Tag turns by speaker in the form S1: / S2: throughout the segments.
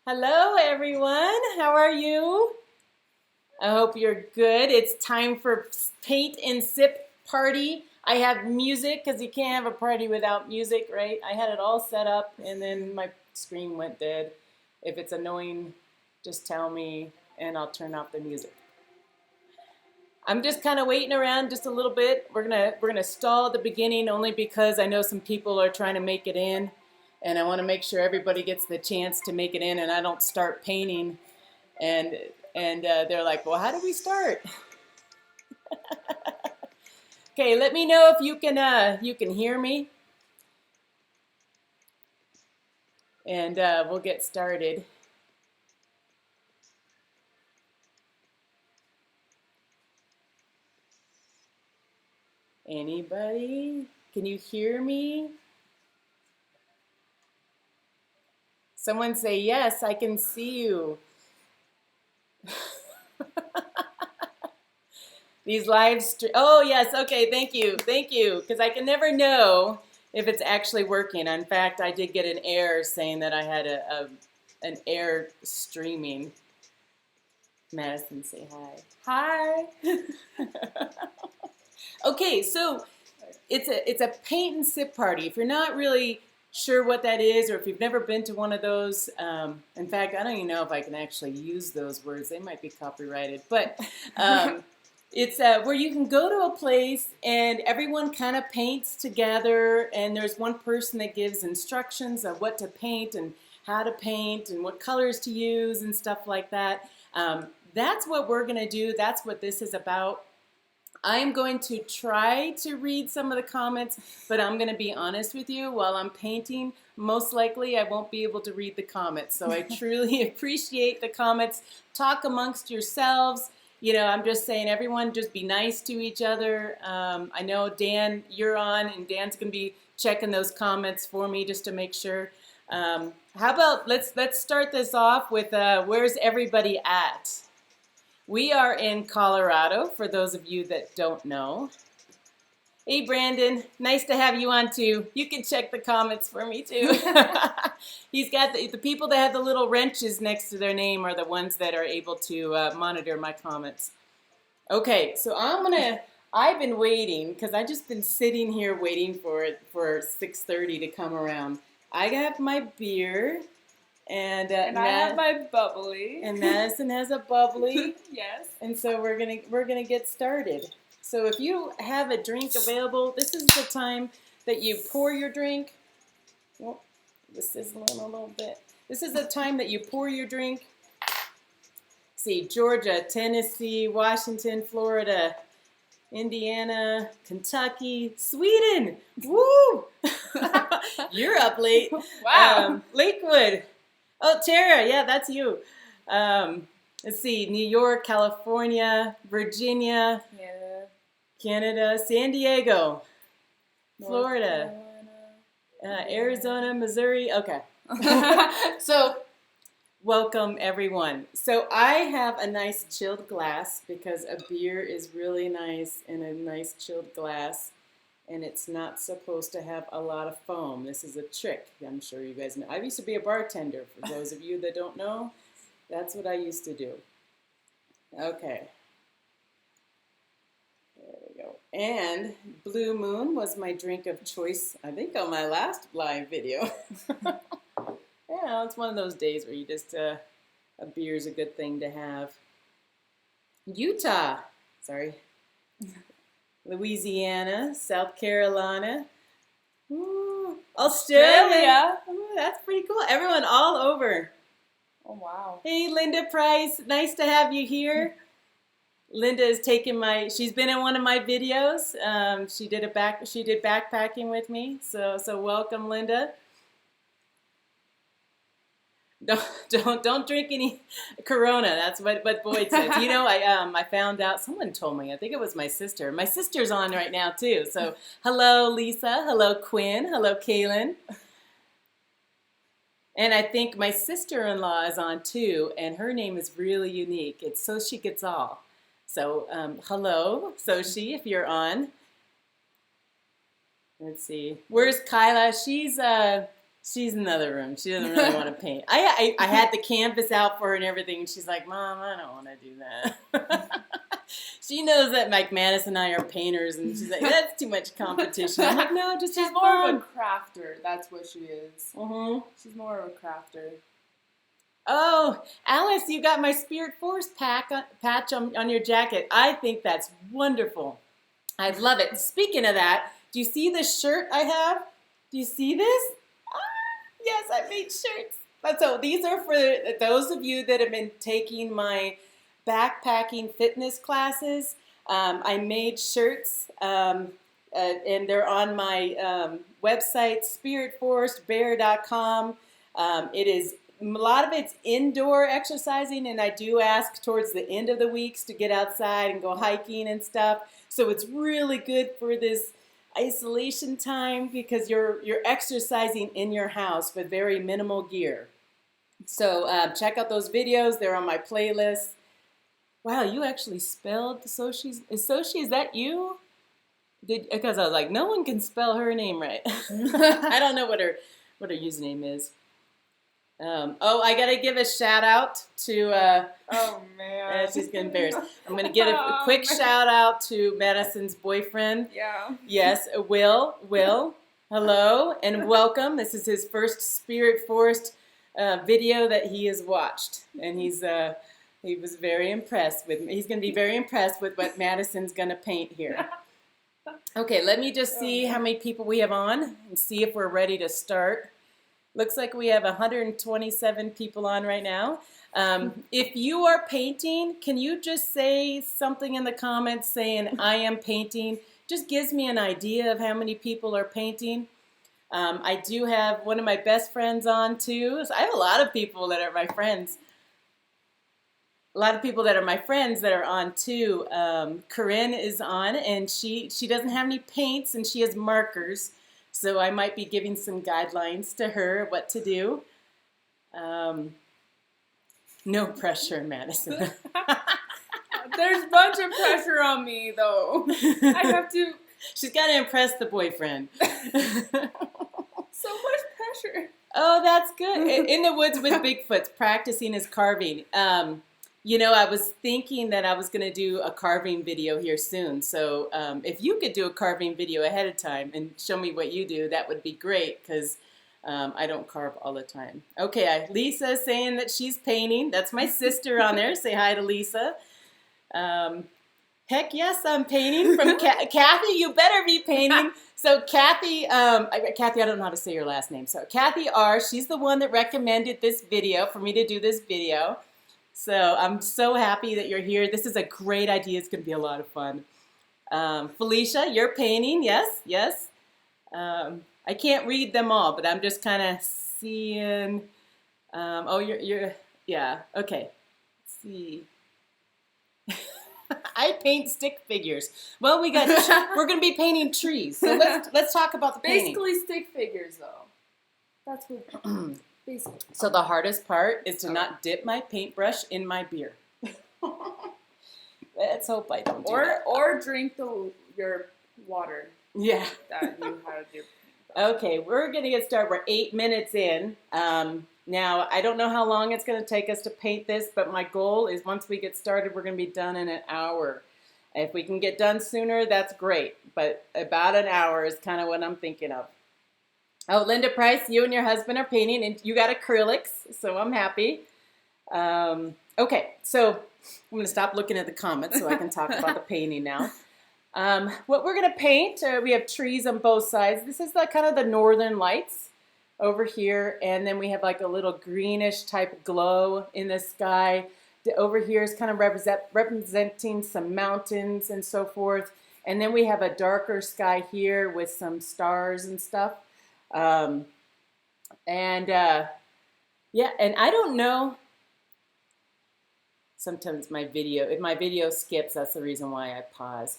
S1: Hello, everyone. How are you? I hope you're good. It's time for paint and sip party. I have music because you can't have a party without music, right? I had it all set up and then my screen went dead. If it's annoying, just tell me and I'll turn off the music. I'm just kind of waiting around just a little bit. We're gonna stall at the beginning only because I know some people are trying to make it in, and I want to make sure everybody gets the chance to make it in, and I don't start painting, and they're like, well, how do we start? Okay, let me know if you can hear me, and we'll get started. Anybody? Can you hear me? Someone say yes, I can see you. These live stream. Oh yes, okay, thank you, because I can never know if it's actually working. In fact, I did get an error saying that I had an error streaming. Madison, say hi. Hi. Okay, so it's a paint and sip party. If you're not really sure what that is, or if you've never been to one of those, in fact, I don't even know if I can actually use those words. They might be copyrighted, but it's where you can go to a place and everyone kind of paints together, and there's one person that gives instructions of what to paint and how to paint and what colors to use and stuff like that. That's what we're going to do. That's what this is about. I'm going to try to read some of the comments, but I'm going to be honest with you. While I'm painting, most likely I won't be able to read the comments. So I truly appreciate the comments. Talk amongst yourselves. You know, I'm just saying, everyone just be nice to each other. I know, Dan, you're on, and Dan's going to be checking those comments for me just to make sure. How about let's start this off with where's everybody at? We are in Colorado, for those of you that don't know. Hey, Brandon, nice to have you on too. You can check the comments for me too. He's got the people that have the little wrenches next to their name are the ones that are able to monitor my comments. Okay, so I've been waiting because I've just been sitting here waiting for 6:30 to come around. I have my beer. And
S2: I have my bubbly.
S1: And Madison has a bubbly.
S2: Yes.
S1: And so we're gonna get started. So if you have a drink available, this is the time that you pour your drink. Oh, this is a little bit. This is the time that you pour your drink. See, Georgia, Tennessee, Washington, Florida, Indiana, Kentucky, Sweden. Woo! You're up late.
S2: Wow.
S1: Lakewood. Oh, Tara, yeah, that's you. Let's see, New York, California, Virginia, Canada, San Diego, Florida, Arizona, Missouri. Okay. So, welcome everyone. So I have a nice chilled glass because a beer is really nice in a nice chilled glass. And it's not supposed to have a lot of foam. This is a trick. I'm sure you guys know. I used to be a bartender. For those of you that don't know, that's what I used to do. Okay. There we go. And Blue Moon was my drink of choice, I think, on my last live video. Yeah, it's one of those days where you just, a beer is a good thing to have. Utah. Sorry. Louisiana, South Carolina, ooh, Australia. Ooh, that's pretty cool. Everyone all over.
S2: Oh, wow.
S1: Hey, Linda Price. Nice to have you here. Linda is taking she's been in one of my videos. She did backpacking with me. So welcome, Linda. Don't drink any Corona. That's what Boyd says. You know, I found out, someone told me, I think it was my sister. My sister's on right now too. So hello, Lisa. Hello, Quinn. Hello, Kaylin. And I think my sister-in-law is on too, and her name is really unique. It's So She Gets All. So hello, Soshi, if you're on. Let's see. Where's Kyla? She's in the other room. She doesn't really want to paint. I had the canvas out for her and everything, and she's like, Mom, I don't want to do that. She knows that Mike Mattis and I are painters, and she's like, that's too much competition. I'm like, no, just
S2: She's
S1: have
S2: more
S1: fun.
S2: of a crafter. That's what she is.
S1: Mm-hmm.
S2: She's more of a crafter.
S1: Oh, Alice, you got my Spirit Force patch on your jacket. I think that's wonderful. I love it. Speaking of that, do you see this shirt I have? Do you see this? Yes, I made shirts. So these are for those of you that have been taking my backpacking fitness classes. I made shirts, and they're on my website, spiritforcebear.com. It is a lot of it's indoor exercising, and I do ask towards the end of the weeks to get outside and go hiking and stuff. So it's really good for this isolation time because you're exercising in your house with very minimal gear. So check out those videos. They're on my playlist. Wow, you actually spelled Soshi. Is that you? Because I was like, no one can spell her name right. I don't know what her username is. I gotta give a shout out to.
S2: Oh man,
S1: she's getting embarrassed. I'm gonna give a quick shout out to Madison's boyfriend.
S2: Yeah.
S1: Yes, Will. Hello and welcome. This is his first Spirit Forced video that he has watched, and he was very impressed with me. He's gonna be very impressed with what Madison's gonna paint here. Okay, let me just see how many people we have on and see if we're ready to start. Looks like we have 127 people on right now. If you are painting, can you just say something in the comments saying, I am painting? Just gives me an idea of how many people are painting. I do have one of my best friends on too. So I have a lot of people that are my friends. A lot of people that are my friends that are on too. Corinne is on, and she doesn't have any paints, and she has markers. So I might be giving some guidelines to her what to do. No pressure, Madison.
S2: There's a bunch of pressure on me, though. I have to.
S1: She's got to impress the boyfriend.
S2: So much pressure.
S1: Oh, that's good. In the woods with Bigfoot, practicing his carving. I was thinking that I was going to do a carving video here soon. So if you could do a carving video ahead of time and show me what you do, that would be great because I don't carve all the time. Okay, Lisa's saying that she's painting. That's my sister on there. Say hi to Lisa. Heck yes, I'm painting. From Kathy, you better be painting. So Kathy, Kathy, I don't know how to say your last name. So Kathy R., she's the one that recommended this video for me to do this video. So I'm so happy that you're here. This is a great idea. It's going to be a lot of fun. Felicia, you're painting. Yes. I can't read them all, but I'm just kind of seeing. Yeah. Okay. Let's see. I paint stick figures. Well, we're going to be painting trees. So let's talk about the painting.
S2: Basically stick figures, though. That's what. Basically.
S1: So the hardest part is to not dip my paintbrush in my beer. Let's hope I don't do that.
S2: Or drink your water.
S1: Yeah.
S2: That you had your.
S1: Okay, we're going to get started. We're 8 minutes in. Now, I don't know how long it's going to take us to paint this, but my goal is once we get started, we're going to be done in an hour. If we can get done sooner, that's great. But about an hour is kind of what I'm thinking of. Oh, Linda Price, you and your husband are painting, and you got acrylics, so I'm happy. Okay, so I'm going to stop looking at the comments so I can talk about the painting now. What we're going to paint, we have trees on both sides. This is kind of the northern lights over here, and then we have like a little greenish type glow in the sky. Over here is kind of representing some mountains and so forth. And then we have a darker sky here with some stars and stuff. And I don't know. Sometimes if my video skips, that's the reason why I pause.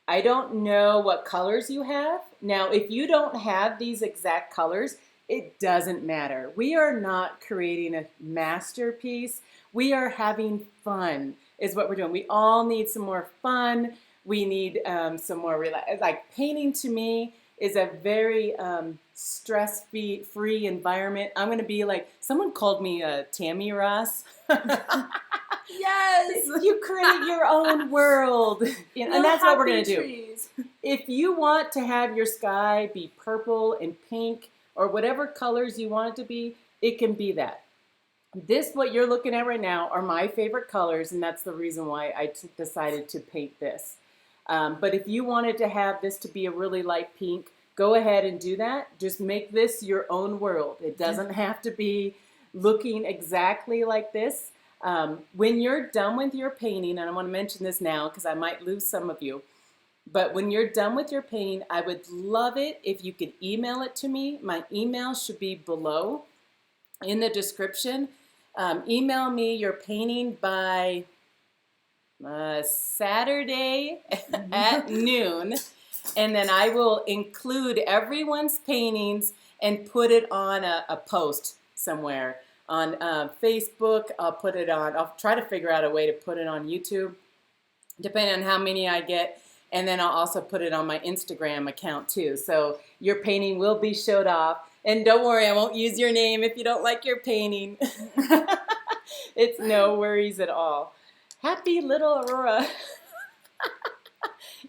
S1: I don't know what colors you have. Now, if you don't have these exact colors, it doesn't matter. We are not creating a masterpiece. We are having fun is what we're doing. We all need some more fun. We need some more relax. Like painting to me is a very stress-free environment. I'm going to be like, someone called me Tammy Ross.
S2: Yes.
S1: You create your own world. And that's what we're going to do. If you want to have your sky be purple and pink or whatever colors you want it to be, it can be that. This, what you're looking at right now, are my favorite colors, and that's the reason why I decided to paint this. But if you wanted to have this to be a really light pink, go ahead and do that. Just make this your own world. It doesn't have to be looking exactly like this. When you're done with your painting, and I want to mention this now because I might lose some of you, but when you're done with your painting, I would love it if you could email it to me. My email should be below in the description. Email me your painting by Saturday at noon, and then I will include everyone's paintings and put it on a post somewhere on Facebook. I'll try to figure out a way to put it on YouTube, depending on how many I get. And then I'll also put it on my Instagram account too. So your painting will be showed off. And don't worry, I won't use your name if you don't like your painting. It's no worries at all. Happy little Aurora.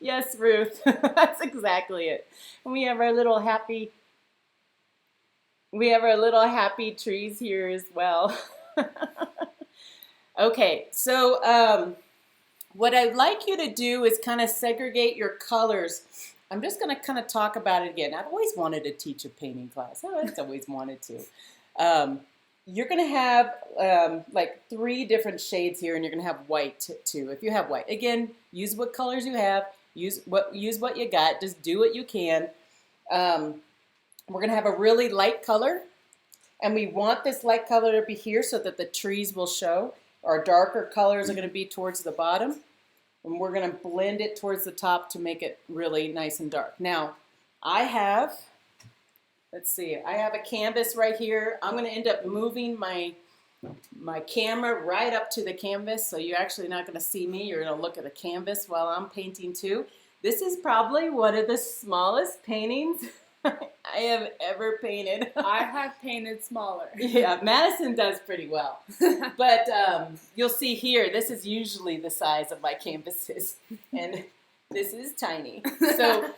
S1: Yes, Ruth, that's exactly it. And we have our little happy trees here as well. Okay, so what I'd like you to do is kind of segregate your colors. I'm just going to kind of talk about it again. I've always wanted to teach a painting class. I've always wanted to. You're going to have like 3 different shades here, and you're going to have white too. If you have white, again, use what colors you have. Use what you got. Just do what you can. We're going to have a really light color, and we want this light color to be here so that the trees will show. Our darker colors are going to be towards the bottom, and we're going to blend it towards the top to make it really nice and dark. Now, I have a canvas right here. I'm going to end up moving my camera right up to the canvas, so you're actually not going to see me. You're going to look at the canvas while I'm painting too. This is probably one of the smallest paintings I have ever painted.
S2: I have painted smaller.
S1: Yeah, Madison does pretty well. But you'll see here, this is usually the size of my canvases, and this is tiny. So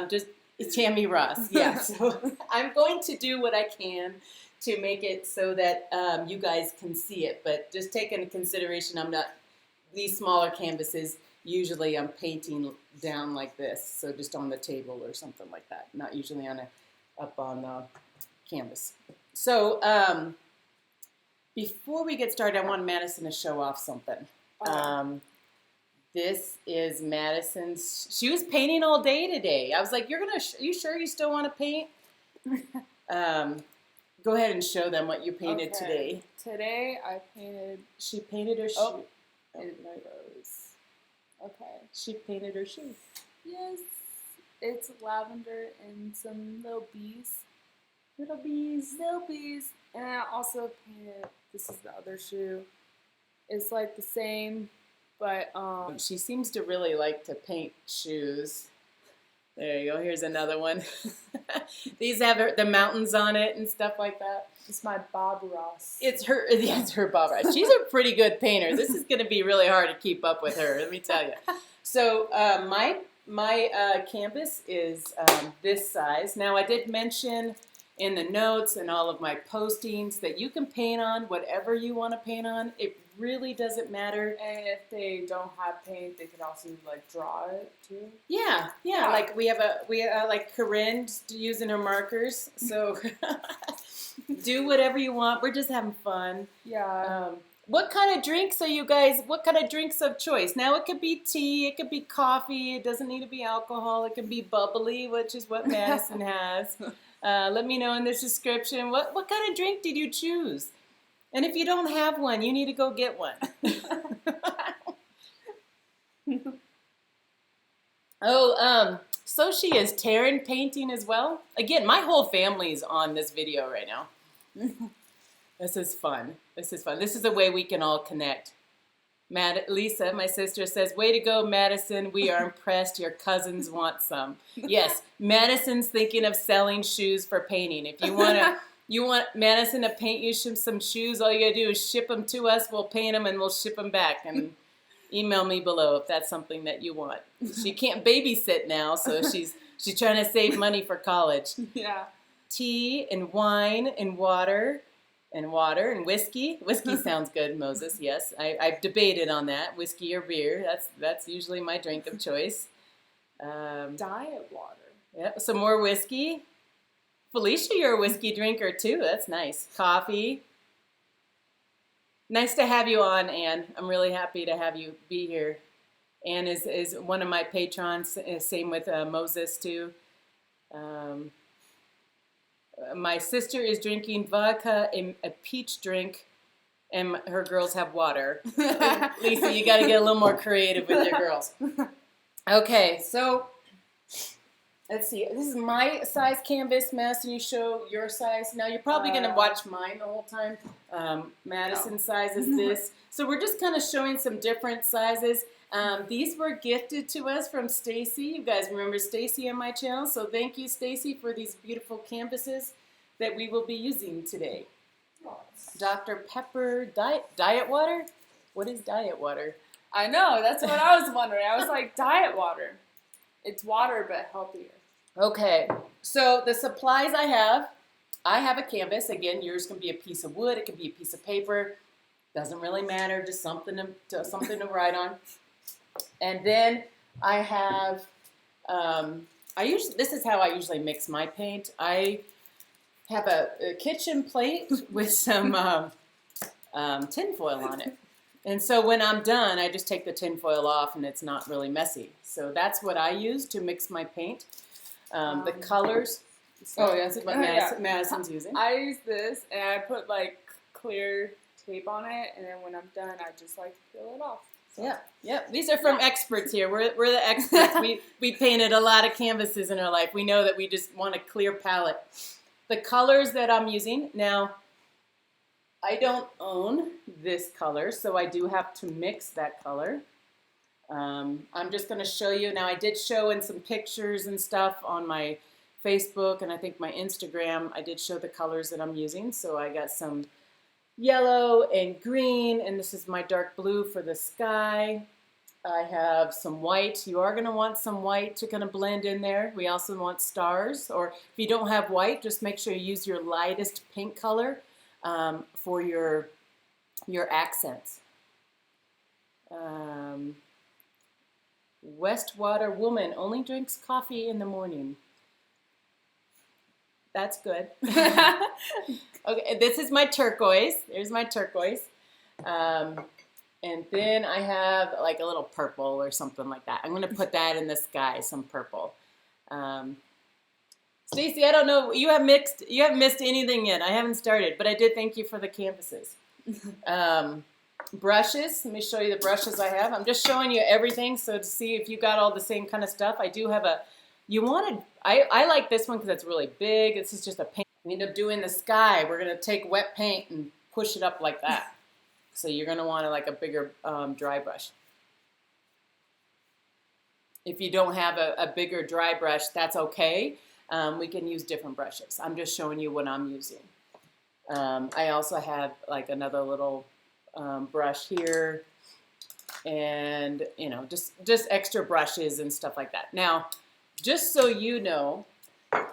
S1: just Tammy Ross. Yeah, so I'm going to do what I can to make it so that you guys can see it. But just take into consideration, these smaller canvases, usually I'm painting down like this, so just on the table or something like that, not usually up on the canvas. So before we get started, I want Madison to show off something. This is Madison's. She was painting all day today. I was like, you sure you still want to paint? Go ahead and show them what you painted today.
S2: Today I painted.
S1: She painted her shoe.
S2: Oh, it rose. Okay.
S1: She painted her shoe.
S2: Yes. It's lavender and some little bees.
S1: Little bees.
S2: Little bees. And I also painted, this is the other shoe. It's like the same, but
S1: she seems to really like to paint shoes. There you go. Here's another one. These have the mountains on it and stuff like that.
S2: It's my Bob Ross.
S1: It's her Bob Ross. She's a pretty good painter. This is going to be really hard to keep up with her, let me tell you. So my canvas is this size. Now, I did mention in the notes and all of my postings that you can paint on whatever you want to paint on. It really doesn't matter.
S2: And if they don't have paint, they could also like draw it too.
S1: Yeah. Like we have like Corinne's using her markers. So do whatever you want. We're just having fun.
S2: Yeah.
S1: What kind of drinks are you guys? What kind of drinks of choice? Now it could be tea, it could be coffee. It doesn't need to be alcohol. It can be bubbly, which is what Madison has. Let me know in the description. What kind of drink did you choose? And if you don't have one, you need to go get one. So she is Taryn painting as well. Again, my whole family is on this video right now. This is fun. This is fun. This is a way we can all connect. Lisa, my sister, says, "Way to go, Madison. We are impressed. Your cousins want some." Yes, Madison's thinking of selling shoes for painting. If you want Madison to paint you some shoes, all you gotta do is ship them to us. We'll paint them and we'll ship them back. And email me below if that's something that you want. She can't babysit now, so she's trying to save money for college.
S2: Yeah.
S1: Tea and wine and water. And whiskey. Whiskey sounds good, Moses. Yes, I've debated on that. Whiskey or beer. That's usually my drink of choice.
S2: Diet water.
S1: Yep. Some more whiskey. Felicia, you're a whiskey drinker too. That's nice. Coffee. Nice to have you on, Anne. I'm really happy to have you be here. Anne is one of my patrons. Same with Moses too. My sister is drinking vodka, a peach drink, and her girls have water. Lisa, you got to get a little more creative with your girls. Okay, so let's see. This is my size canvas, Madison. You show your size. Now you're probably going to watch mine the whole time. Madison's size is this. So we're just kind of showing some different sizes. These were gifted to us from Stacy. You guys remember Stacy on my channel, so thank you, Stacy, for these beautiful canvases that we will be using today. Dr. Pepper diet water? What is diet water?
S2: I know, that's what I was wondering. I was like, diet water. It's water, but healthier.
S1: Okay, so the supplies I have a canvas. Again, yours can be a piece of wood, it can be a piece of paper. Doesn't really matter, just something to write on. And then I have, this is how I usually mix my paint. I have a kitchen plate with some tin foil on it. And so when I'm done, I just take the tin foil off and it's not really messy. So that's what I use to mix my paint. The colors. Oh, yeah, that's what Madison's using.
S2: I use this and I put like clear tape on it, and then when I'm done, I just like peel it off. So.
S1: Yeah, yep. These are from experts here. We're the experts. We painted a lot of canvases in our life. We know that we just want a clear palette. The colors that I'm using, now, I don't own this color, so I do have to mix that color. I'm just going to show you. Now, I did show in some pictures and stuff on my Facebook and I think my Instagram. I did show the colors that I'm using, so I got some yellow and green, and this is my dark blue for the sky. I have some white. You are going to want some white to kind of blend in there. We also want stars, or if you don't have white, just make sure you use your lightest pink color for your accents. Westwater woman only drinks coffee in the morning. That's good. Okay, this is my turquoise. There's my turquoise. And then I have like a little purple or something like that. I'm going to put that in the sky, some purple. Stacy, I don't know. You haven't missed anything yet. I haven't started, but I did thank you for the canvases. Brushes. Let me show you the brushes I have. I'm just showing you everything, so to see if you got all the same kind of stuff. I do have I like this one because it's really big. This is just a paint. We end up doing the sky. We're going to take wet paint and push it up like that. So you're going to want like a bigger dry brush. If you don't have a bigger dry brush, that's okay. We can use different brushes. I'm just showing you what I'm using. I also have like another little brush here, and just extra brushes and stuff like that. Now, just so you know, I'm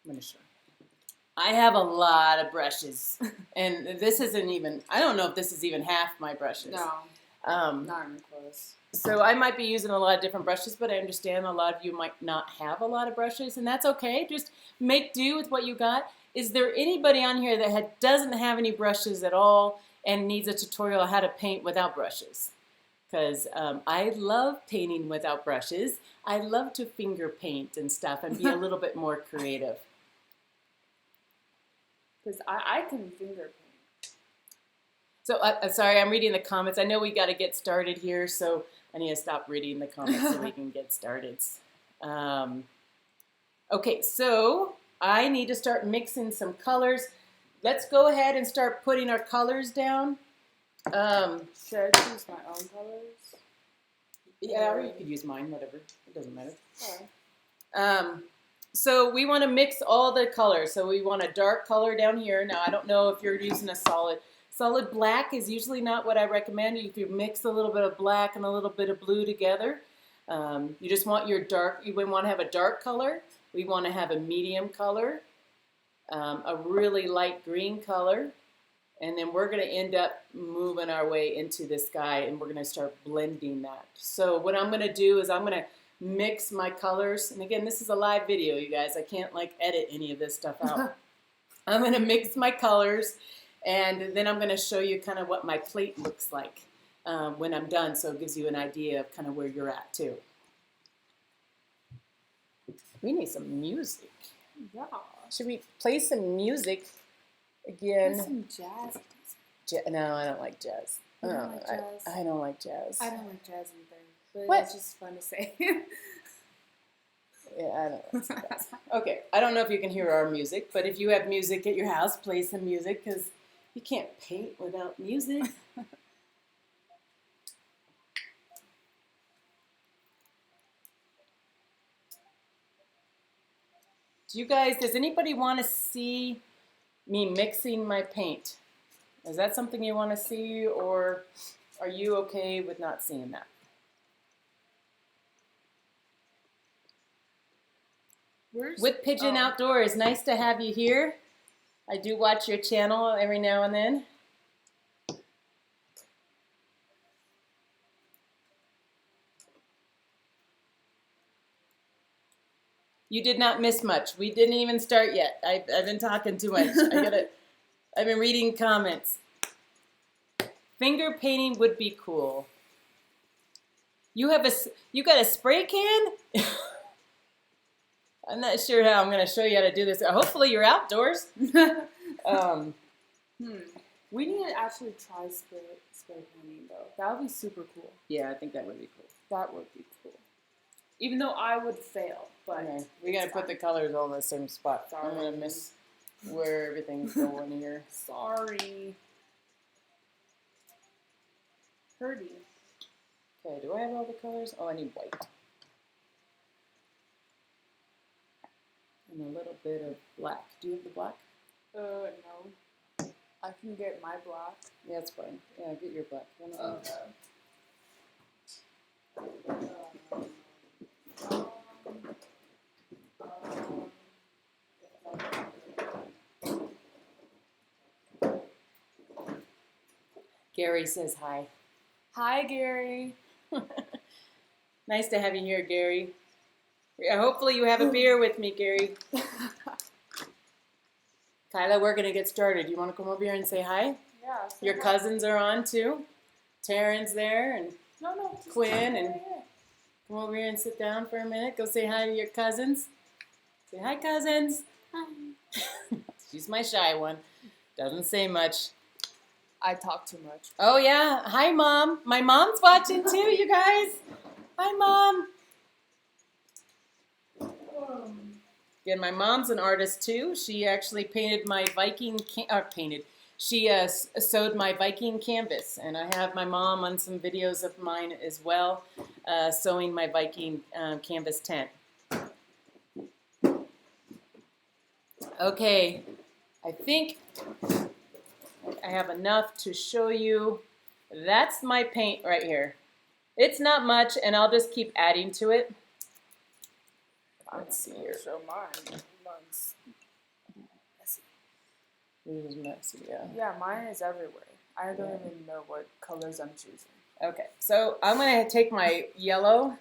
S1: going to show you. I have a lot of brushes, and this isn't even, I don't know if this is even half my brushes.
S2: No, not even close.
S1: So I might be using a lot of different brushes, but I understand a lot of you might not have a lot of brushes, and that's okay. Just make do with what you got. Is there anybody on here that doesn't have any brushes at all and needs a tutorial on how to paint without brushes? Because I love painting without brushes. I love to finger paint and stuff and be a little bit more creative.
S2: Because I can finger paint.
S1: So, sorry, I'm reading the comments. I know we got to get started here, so I need to stop reading the comments so we can get started. Okay, so I need to start mixing some colors. Let's go ahead and start putting our colors down.
S2: Should I choose my own colors?
S1: Yeah, or you could use mine, whatever. It doesn't matter.
S2: Alright.
S1: So we want to mix all the colors. So we want a dark color down here. Now, I don't know if you're using a solid. Solid black is usually not what I recommend. If you mix a little bit of black and a little bit of blue together, you just want your dark, you want to have a dark color. We want to have a medium color, a really light green color, and then we're going to end up moving our way into the sky, and we're going to start blending that. So what I'm going to do is I'm going to mix my colors. And again, this is a live video, you guys. I can't like edit any of this stuff out. I'm going to mix my colors, and then I'm going to show you kind of what my plate looks like when I'm done, so it gives you an idea of kind of where you're at too. We need some music.
S2: Yeah.
S1: Should we play some music
S2: There's
S1: again?
S2: some jazz.
S1: No, I don't like jazz.
S2: You don't like jazz?
S1: I don't like jazz.
S2: I don't like jazz either, but
S1: What?
S2: it's just fun to say.
S1: Yeah, I don't like jazz. Okay, I don't know if you can hear our music, but if you have music at your house, play some music, because you can't paint without music. Does anybody want to see me mixing my paint? Is that something you want to see, or are you okay with not seeing that? With Pigeon Outdoors, nice to have you here. I do watch your channel every now and then. You did not miss much. We didn't even start yet. I've been talking too much. I've been reading comments. Finger painting would be cool. You got a spray can? I'm not sure how I'm going to show you how to do this. Hopefully you're outdoors.
S2: We need to actually try spray painting though. That would be super cool.
S1: Yeah, I think that would be cool.
S2: That would be cool. Even though I would fail, but
S1: okay. We got to put the colors all in the same spot.
S2: Sorry.
S1: I'm going to miss where everything's going here.
S2: Sorry. Hurting.
S1: Okay, do I have all the colors? Oh, I need white. And a little bit of black. Do you have the black?
S2: No. I can get my black.
S1: Yeah, that's fine. Yeah, get your black.
S2: Okay.
S1: Gary says hi.
S2: Hi, Gary.
S1: Nice to have you here, Gary. Yeah, hopefully you have a beer with me, Gary. Kyla, we're going to get started. You want to come over here and say hi?
S2: Yeah.
S1: Your cousins are on too. Taryn's there, and Quinn, and come over here and sit down for a minute. Go say hi to your cousins. Say hi, cousins.
S2: Hi.
S1: She's my shy one. Doesn't say much.
S2: I talk too much.
S1: Oh, yeah. Hi, Mom. My mom's watching too, you guys. Hi, Mom. Again, my mom's an artist too. She actually painted my Viking, she sewed my Viking canvas. And I have my mom on some videos of mine as well, sewing my Viking canvas tent. Okay, I think I have enough to show you. That's my paint right here. It's not much, and I'll just keep adding to it. Let's see here.
S2: Show mine. Mine's messy.
S1: This is messy, yeah.
S2: Yeah, mine is everywhere. I don't even know what colors I'm choosing.
S1: Okay, so I'm going to take my yellow,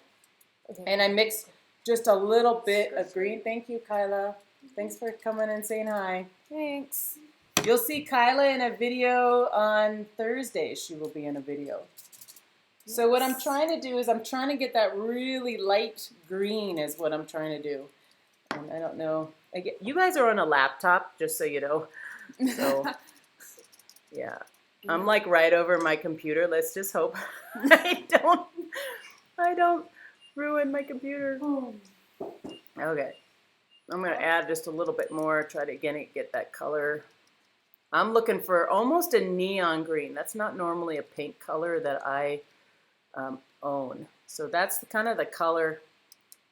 S1: and I mix just a little bit of green. Thank you, Kyla. Thanks for coming and saying hi.
S2: Thanks.
S1: You'll see Kyla in a video on Thursday. She will be in a video. Yes. So what I'm trying to do is I'm trying to get that really light green is what I'm trying to do. And I don't know. You guys are on a laptop, just so you know. So, yeah. I'm like right over my computer. Let's just hope I don't ruin my computer. Okay. I'm going to add just a little bit more, try to, again, get that color. I'm looking for almost a neon green. That's not normally a paint color that I own. So that's kind of the color.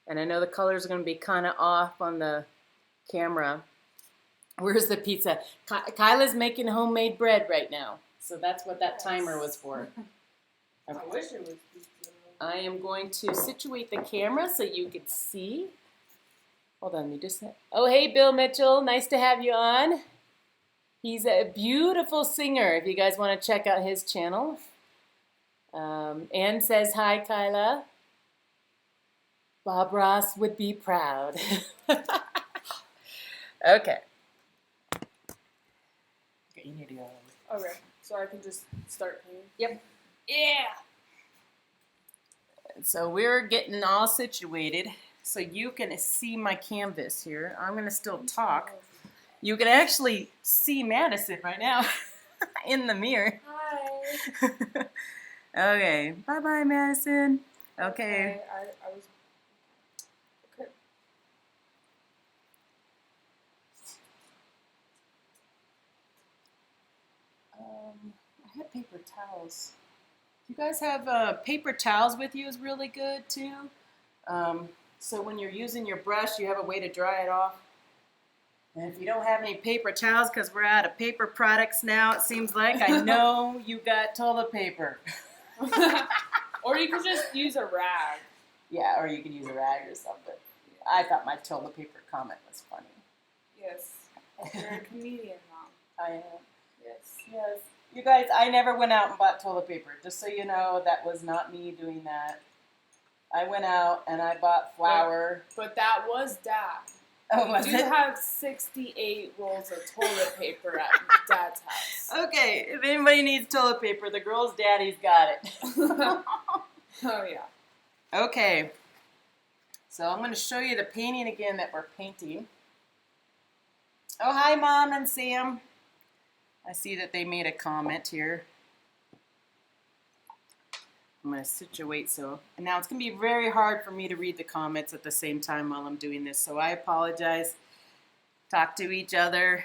S1: And I know the colors are going to be kind of off on the camera. Where's the pizza? Kyla's making homemade bread right now. So that's what that timer was for. Okay.
S2: I wish it was pizza.
S1: I am going to situate the camera so you can see. Hold on, you just... Oh, hey, Bill Mitchell. Nice to have you on. He's a beautiful singer, if you guys want to check out his channel. Ann says, hi, Kyla. Bob Ross would be proud. Okay. You need to go.
S2: Okay, so I can just start painting?
S1: Yep.
S2: Yeah!
S1: So we're getting all situated so you can see my canvas here. I'm going to still talk. You can actually see Madison right now in the mirror.
S2: Hi!
S1: Okay. Bye-bye, Madison. Okay.
S2: I was... Okay.
S1: I had paper towels. You guys have paper towels with you is really good too. So when you're using your brush, you have a way to dry it off. And if you don't have any paper towels, because we're out of paper products now, it seems like, I know you got toilet paper.
S2: Or you could just use a rag.
S1: Yeah, or you could use a rag or something. I thought my toilet paper comment was funny.
S2: Yes. You're a comedian, Mom.
S1: I am.
S2: Yes.
S1: Yes. You guys, I never went out and bought toilet paper. Just so you know, that was not me doing that. I went out and I bought flour.
S2: But that was Dad.
S1: Oh, was
S2: We do
S1: it?
S2: have 68 rolls of toilet paper at Dad's house.
S1: Okay, if anybody needs toilet paper, the girl's daddy's got it.
S2: Oh, yeah.
S1: Okay. So I'm going to show you the painting again that we're painting. Oh, hi, Mom and Sam. I see that they made a comment here. I'm going to situate so. And now it's going to be very hard for me to read the comments at the same time while I'm doing this. So I apologize. Talk to each other.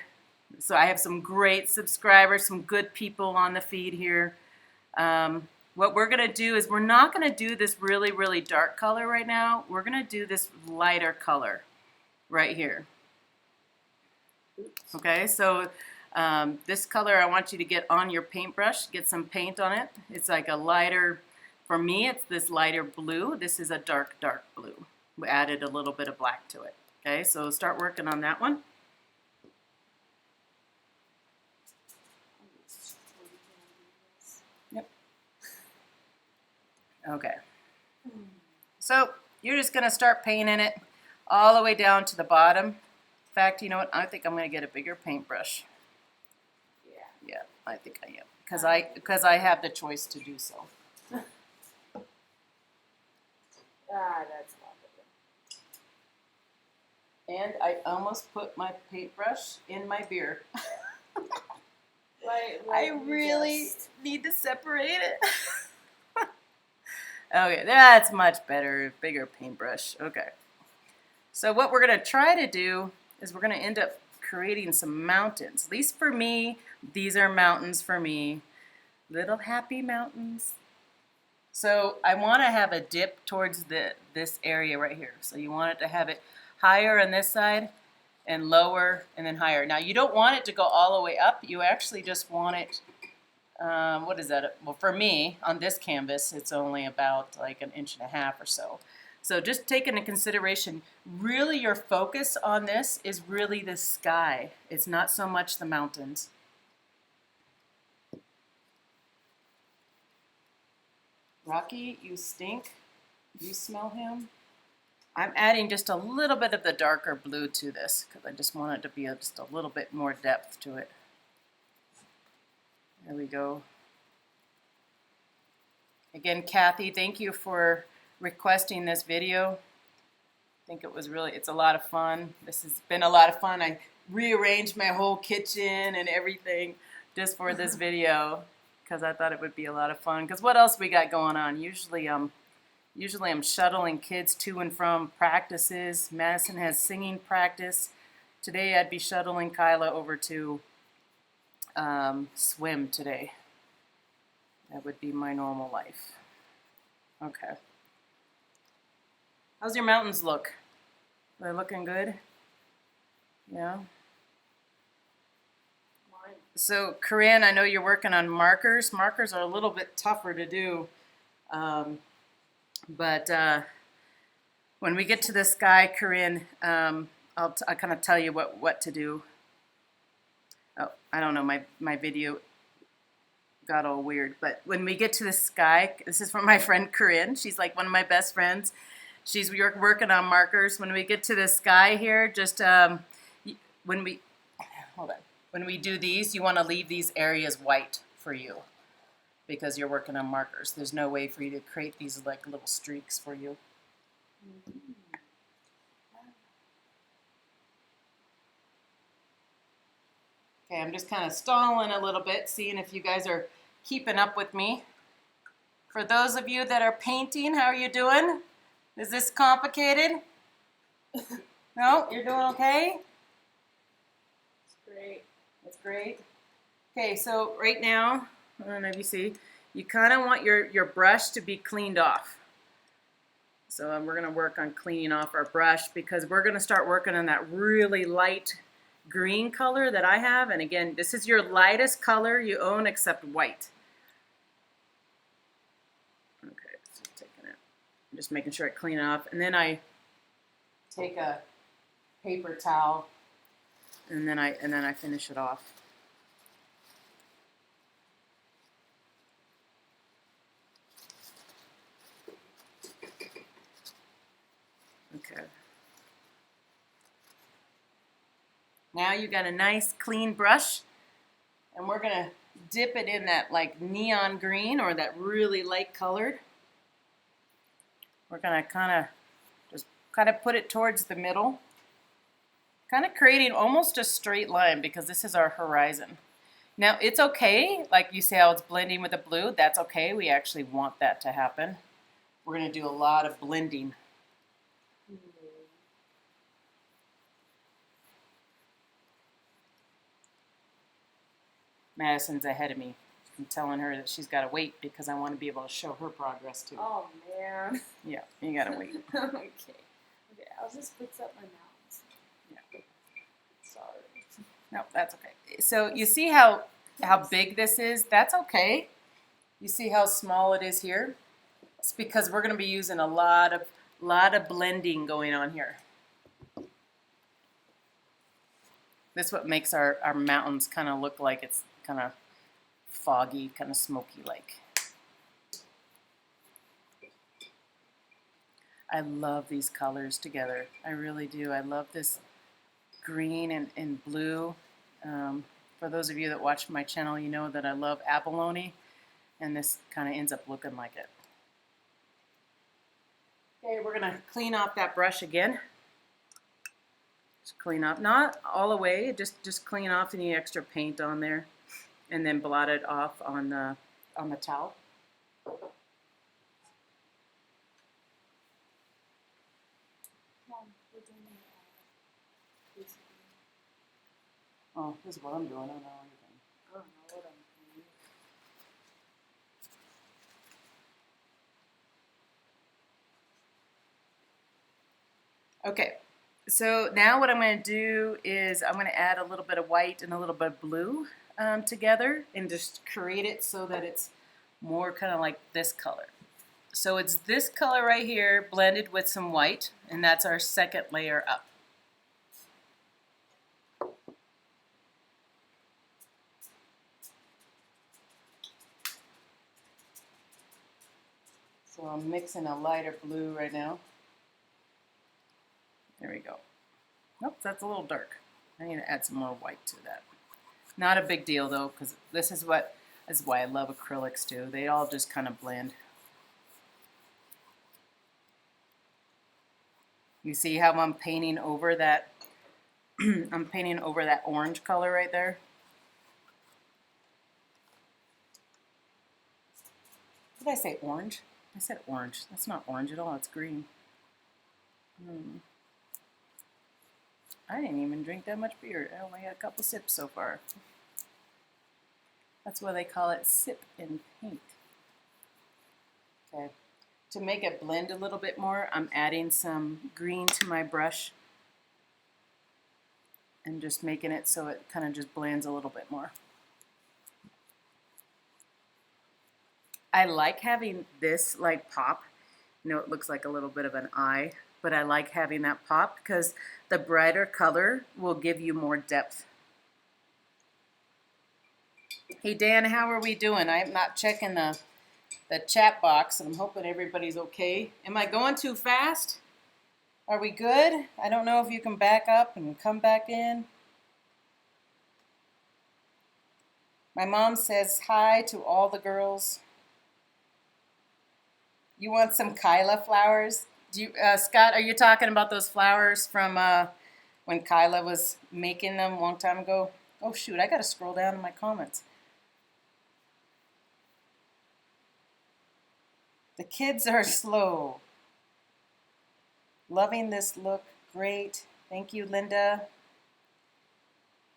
S1: So I have some great subscribers, some good people on the feed here. What we're going to do is we're not going to do this really, really dark color right now. We're going to do this lighter color right here. Okay, so this color I want you to get on your paintbrush, get some paint on it. It's like a lighter, for me it's this lighter blue. This is a dark, dark blue. We added a little bit of black to it. Okay, so start working on that one. Yep. Okay. So you're just going to start painting it all the way down to the bottom. In fact, you know what? I think I'm going to get a bigger paintbrush. Yeah, I think I am. Because I have the choice to do so.
S2: That's not good.
S1: And I almost put my paintbrush in my beer. I really need to separate it. Okay, that's much better. Bigger paintbrush. Okay. So what we're going to try to do is we're going to end up creating some mountains. At least for me, these are mountains for me. Little happy mountains. So I want to have a dip towards this area right here. So you want it to have it higher on this side and lower and then higher. Now you don't want it to go all the way up. You actually just want it, what is that? Well, for me, on this canvas, it's only about like 1.5 inches or so. So just take into consideration, really your focus on this is really the sky. It's not so much the mountains. Rocky, you stink. You smell him? I'm adding just a little bit of the darker blue to this because I just want it to be just a little bit more depth to it. There we go. Again, Kathy, thank you for requesting this video. I think it was it's a lot of fun. This has been a lot of fun. I rearranged my whole kitchen and everything just for this video because I thought it would be a lot of fun. Because what else we got going on? Usually I'm shuttling kids to and from practices. Madison has singing practice. Today I'd be shuttling Kyla over to swim today. That would be my normal life. Okay. How's your mountains look? Are they looking good? Yeah.
S2: Mine.
S1: So, Corinne, I know you're working on markers. Markers are a little bit tougher to do. But when we get to the sky, Corinne, I'll kind of tell you what to do. Oh, I don't know, my video got all weird. But when we get to the sky, this is from my friend Corinne. She's like one of my best friends. She's working on markers. When we get to the sky here, just when we do these, you want to leave these areas white for you because you're working on markers. There's no way for you to create these like little streaks for you. Okay, I'm just kind of stalling a little bit, seeing if you guys are keeping up with me. For those of you that are painting, how are you doing? Is this complicated? No, you're doing okay?
S2: It's great.
S1: That's great. Okay, so right now, I don't know if you see, you kind of want your brush to be cleaned off. So we're going to work on cleaning off our brush because we're going to start working on that really light green color that I have. And again, this is your lightest color you own except white. Okay, so taking it. I'm just making sure I clean it off. And then I take a paper towel and then I finish it off. Okay. Now you got a nice clean brush, and we're gonna dip it in that like neon green or that really light colored. We're gonna kind of put it towards the middle, kind of creating almost a straight line because this is our horizon. Now it's okay, like you see how it's blending with the blue, that's okay. We actually want that to happen. We're gonna do a lot of blending. Madison's ahead of me. I'm telling her that she's got to wait because I want to be able to show her progress too.
S2: Oh man.
S1: Yeah, you got to wait.
S2: Okay. Okay, I'll just fix up my mountains.
S1: Yeah.
S2: Sorry.
S1: No, that's okay. So you see how big this is? That's okay. You see how small it is here? It's because we're going to be using a lot of blending going on here. This is what makes our mountains kind of look like it's kind of foggy, kind of smoky like. I love these colors together. I really do. I love this green and blue. For those of you that watch my channel, you know that I love abalone, and this kind of ends up looking like it. Okay, we're going to clean off that brush again. Just clean up, not all the way, just clean off any extra paint on there, and then blot it off on the towel.
S2: Mom, we're doing it.
S1: Oh, this is what I'm doing. I don't know anything.
S2: I don't know what I'm doing.
S1: Okay, so now what I'm going to do is I'm going to add a little bit of white and a little bit of blue together and just create it so that it's more kind of like this color. So it's this color right here blended with some white, and that's our second layer up. So I'm mixing a lighter blue right now. There we go. Nope, that's a little dark. I need to add some more white to that. Not a big deal though, because this is why I love acrylics too. They all just kind of blend. You see how I'm painting over that? I'm painting over that orange color right there. Did I say orange? I said orange. That's not orange at all. It's green. I didn't even drink that much beer. I only had a couple sips so far. That's why they call it sip and paint. Okay. To make it blend a little bit more, I'm adding some green to my brush and just making it so it kind of just blends a little bit more. I like having this like pop. You know, it looks like a little bit of an eye, but I like having that pop because the brighter color will give you more depth. Hey Dan, how are we doing? I'm not checking the chat box, and I'm hoping everybody's okay. Am I going too fast? Are we good? I don't know if you can back up and come back in. My mom says hi to all the girls. You want some Kyla flowers? Do you, Scott, are you talking about those flowers from when Kyla was making them a long time ago? Oh shoot, I gotta scroll down in my comments. The kids are slow. Loving this look, great. Thank you, Linda.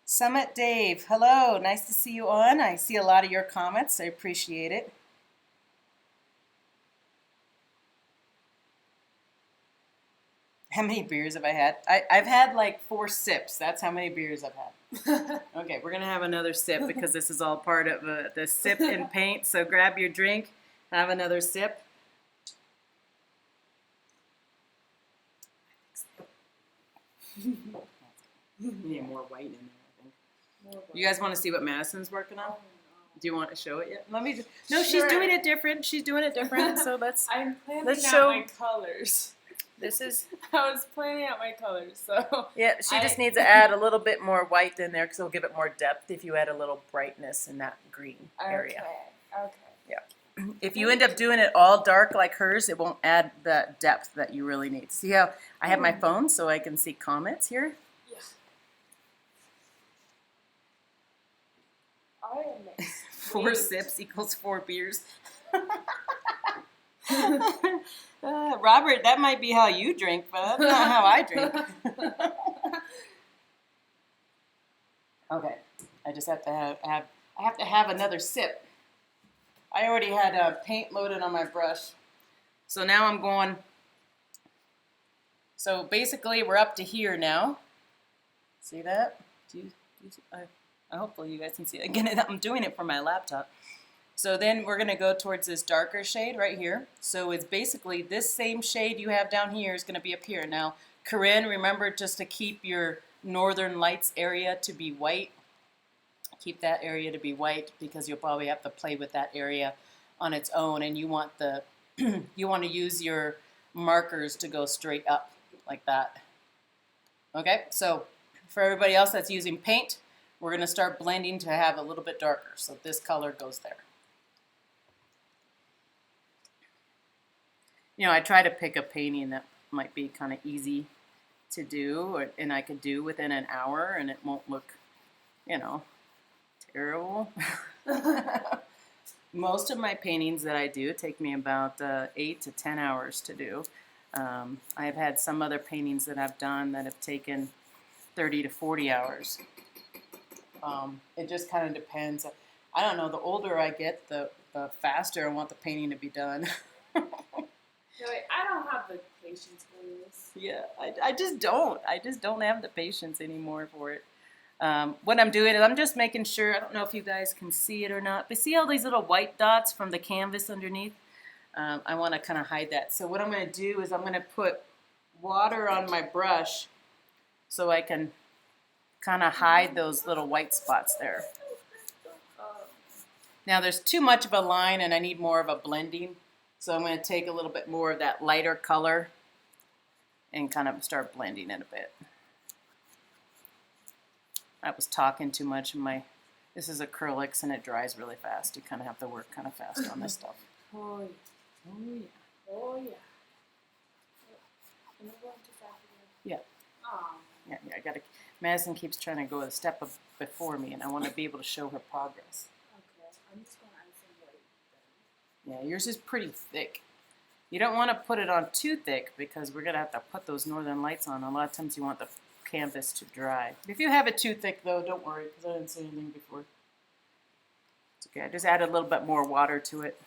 S1: Summit Dave, hello, nice to see you on. I see a lot of your comments, I appreciate it. How many beers have I had? I've had like 4 sips. That's how many beers I've had. Okay, we're going to have another sip because this is all part of the sip and paint. So grab your drink, have another sip. You need more white in there, I think. You guys want to see what Madison's working on? Do you want to show it yet? Let me just, no, she's doing it different. She's doing it different. So
S2: I'm planning out my colors.
S1: This is.
S2: I was planning out my colors, so.
S1: Yeah, she just needs to add a little bit more white in there because it'll give it more depth if you add a little brightness in that green area.
S2: Okay.
S1: Yeah. If you end up doing it all dark like hers, it won't add the depth that you really need. See how I have my phone so I can see comments here?
S2: Yeah. I am next.
S1: 4 sips equals 4 beers. Robert, that might be how you drink, but that's not how I drink. Okay, I just have to have another sip. I already had paint loaded on my brush, so now I'm going. So basically, we're up to here now. See that? Hopefully you guys can see it. Again, I'm doing it from my laptop. So then we're going to go towards this darker shade right here. So it's basically this same shade you have down here is going to be up here. Now, Corinne, remember just to keep your Northern Lights area to be white. Keep that area to be white because you'll probably have to play with that area on its own. And you want the you want to use your markers to go straight up like that. Okay, so for everybody else that's using paint, we're going to start blending to have a little bit darker. So this color goes there. You know, I try to pick a painting that might be kind of easy to do, and I could do within an hour, and it won't look, you know, terrible. Most of my paintings that I do take me about 8 to 10 hours to do. I've had some other paintings that I've done that have taken 30 to 40 hours. It just kind of depends. I don't know, the older I get, the faster I want the painting to be done.
S2: I don't have the patience for this.
S1: Yeah, I just don't. I just don't have the patience anymore for it. What I'm doing is I'm just making sure, I don't know if you guys can see it or not, but see all these little white dots from the canvas underneath? I want to kind of hide that. So what I'm going to do is I'm going to put water on my brush so I can kind of hide those little white spots there. Now there's too much of a line and I need more of a blending. So I'm going to take a little bit more of that lighter color and kind of start blending it a bit. I was talking too much in my, this is acrylics and it dries really fast. You kind of have to work kind of fast on this stuff.
S2: Oh yeah.
S1: Oh yeah.
S2: Oh yeah. Am I going too fast again?
S1: Yeah.
S2: Oh.
S1: Yeah, I gotta, Madison keeps trying to go a step before me and I want to be able to show her progress.
S2: Okay, I'm just going to add some white then.
S1: Yeah, yours is pretty thick. You don't want to put it on too thick because we're going to have to put those northern lights on. A lot of times you want the canvas to dry. If you have it too thick though, don't worry because I didn't say anything before. It's okay, I just added a little bit more water to it.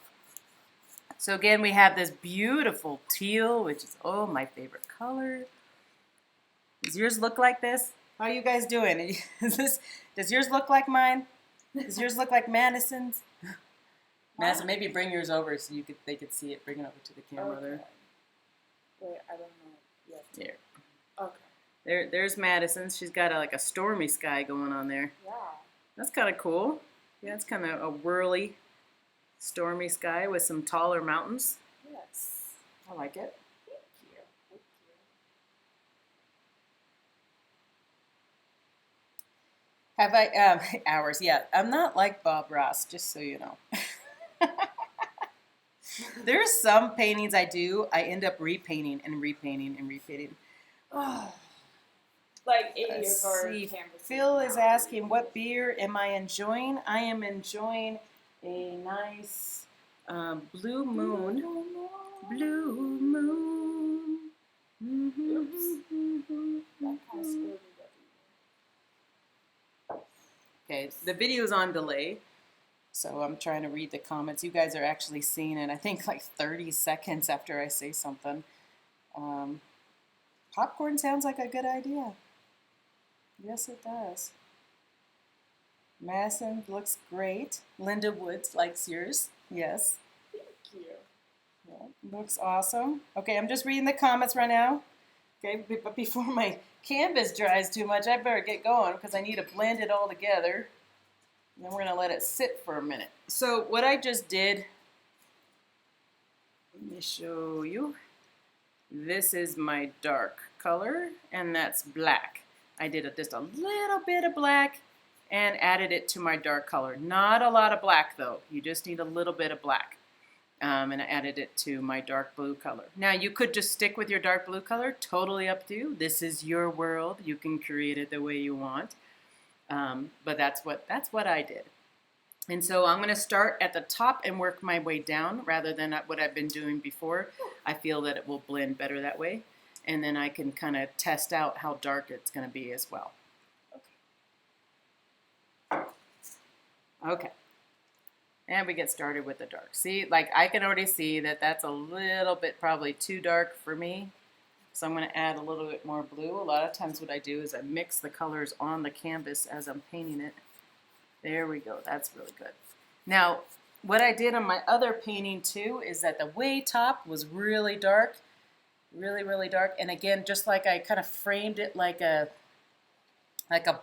S1: So again, we have this beautiful teal, which is, oh, my favorite color. Does yours look like this? How are you guys doing? Does yours look like mine? Does yours look like Madison's? Madison, maybe bring yours over so they could see it. Bring it over to the camera there.
S2: Wait, I don't know. Yes.
S1: There.
S2: Okay.
S1: There's Madison's. She's got like a stormy sky going on there.
S2: Yeah.
S1: That's kind of cool. Yeah, it's kind of a whirly, stormy sky with some taller mountains.
S2: Yes.
S1: I like it.
S2: Thank you. Thank you.
S1: Have I, hours, yeah. I'm not like Bob Ross, just so you know. There's some paintings I do, I end up repainting and repainting and repainting. Oh.
S2: Like 8
S1: Let's
S2: years or
S1: see.
S2: canvas.
S1: Phil is asking, what beer am I enjoying? I am enjoying a nice Blue Moon. Blue Moon.
S2: That kind of scared me.
S1: Okay, the video's on delay, so I'm trying to read the comments. You guys are actually seeing it, I think, like 30 seconds after I say something. Popcorn sounds like a good idea. Yes, it does. Madison looks great. Linda Woods likes yours. Yes.
S2: Thank you.
S1: Yeah, looks awesome. Okay, I'm just reading the comments right now. Okay, but before my canvas dries too much, I better get going because I need to blend it all together. And then we're going to let it sit for a minute. So what I just did, let me show you. This is my dark color, and that's black. I did just a little bit of black and added it to my dark color. Not a lot of black, though. You just need a little bit of black. And I added it to my dark blue color. Now, you could just stick with your dark blue color. Totally up to you. This is your world. You can create it the way you want. But that's what I did. And so I'm going to start at the top and work my way down rather than what I've been doing before. I feel that it will blend better that way. And then I can kind of test out how dark it's going to be as well. Okay. And we get started with the dark. See, like I can already see that that's a little bit probably too dark for me. So I'm going to add a little bit more blue. A lot of times what I do is I mix the colors on the canvas as I'm painting it. There we go. That's really good. Now, what I did on my other painting too is that the way top was really dark. Really, really dark. And again, just like I kind of framed it like a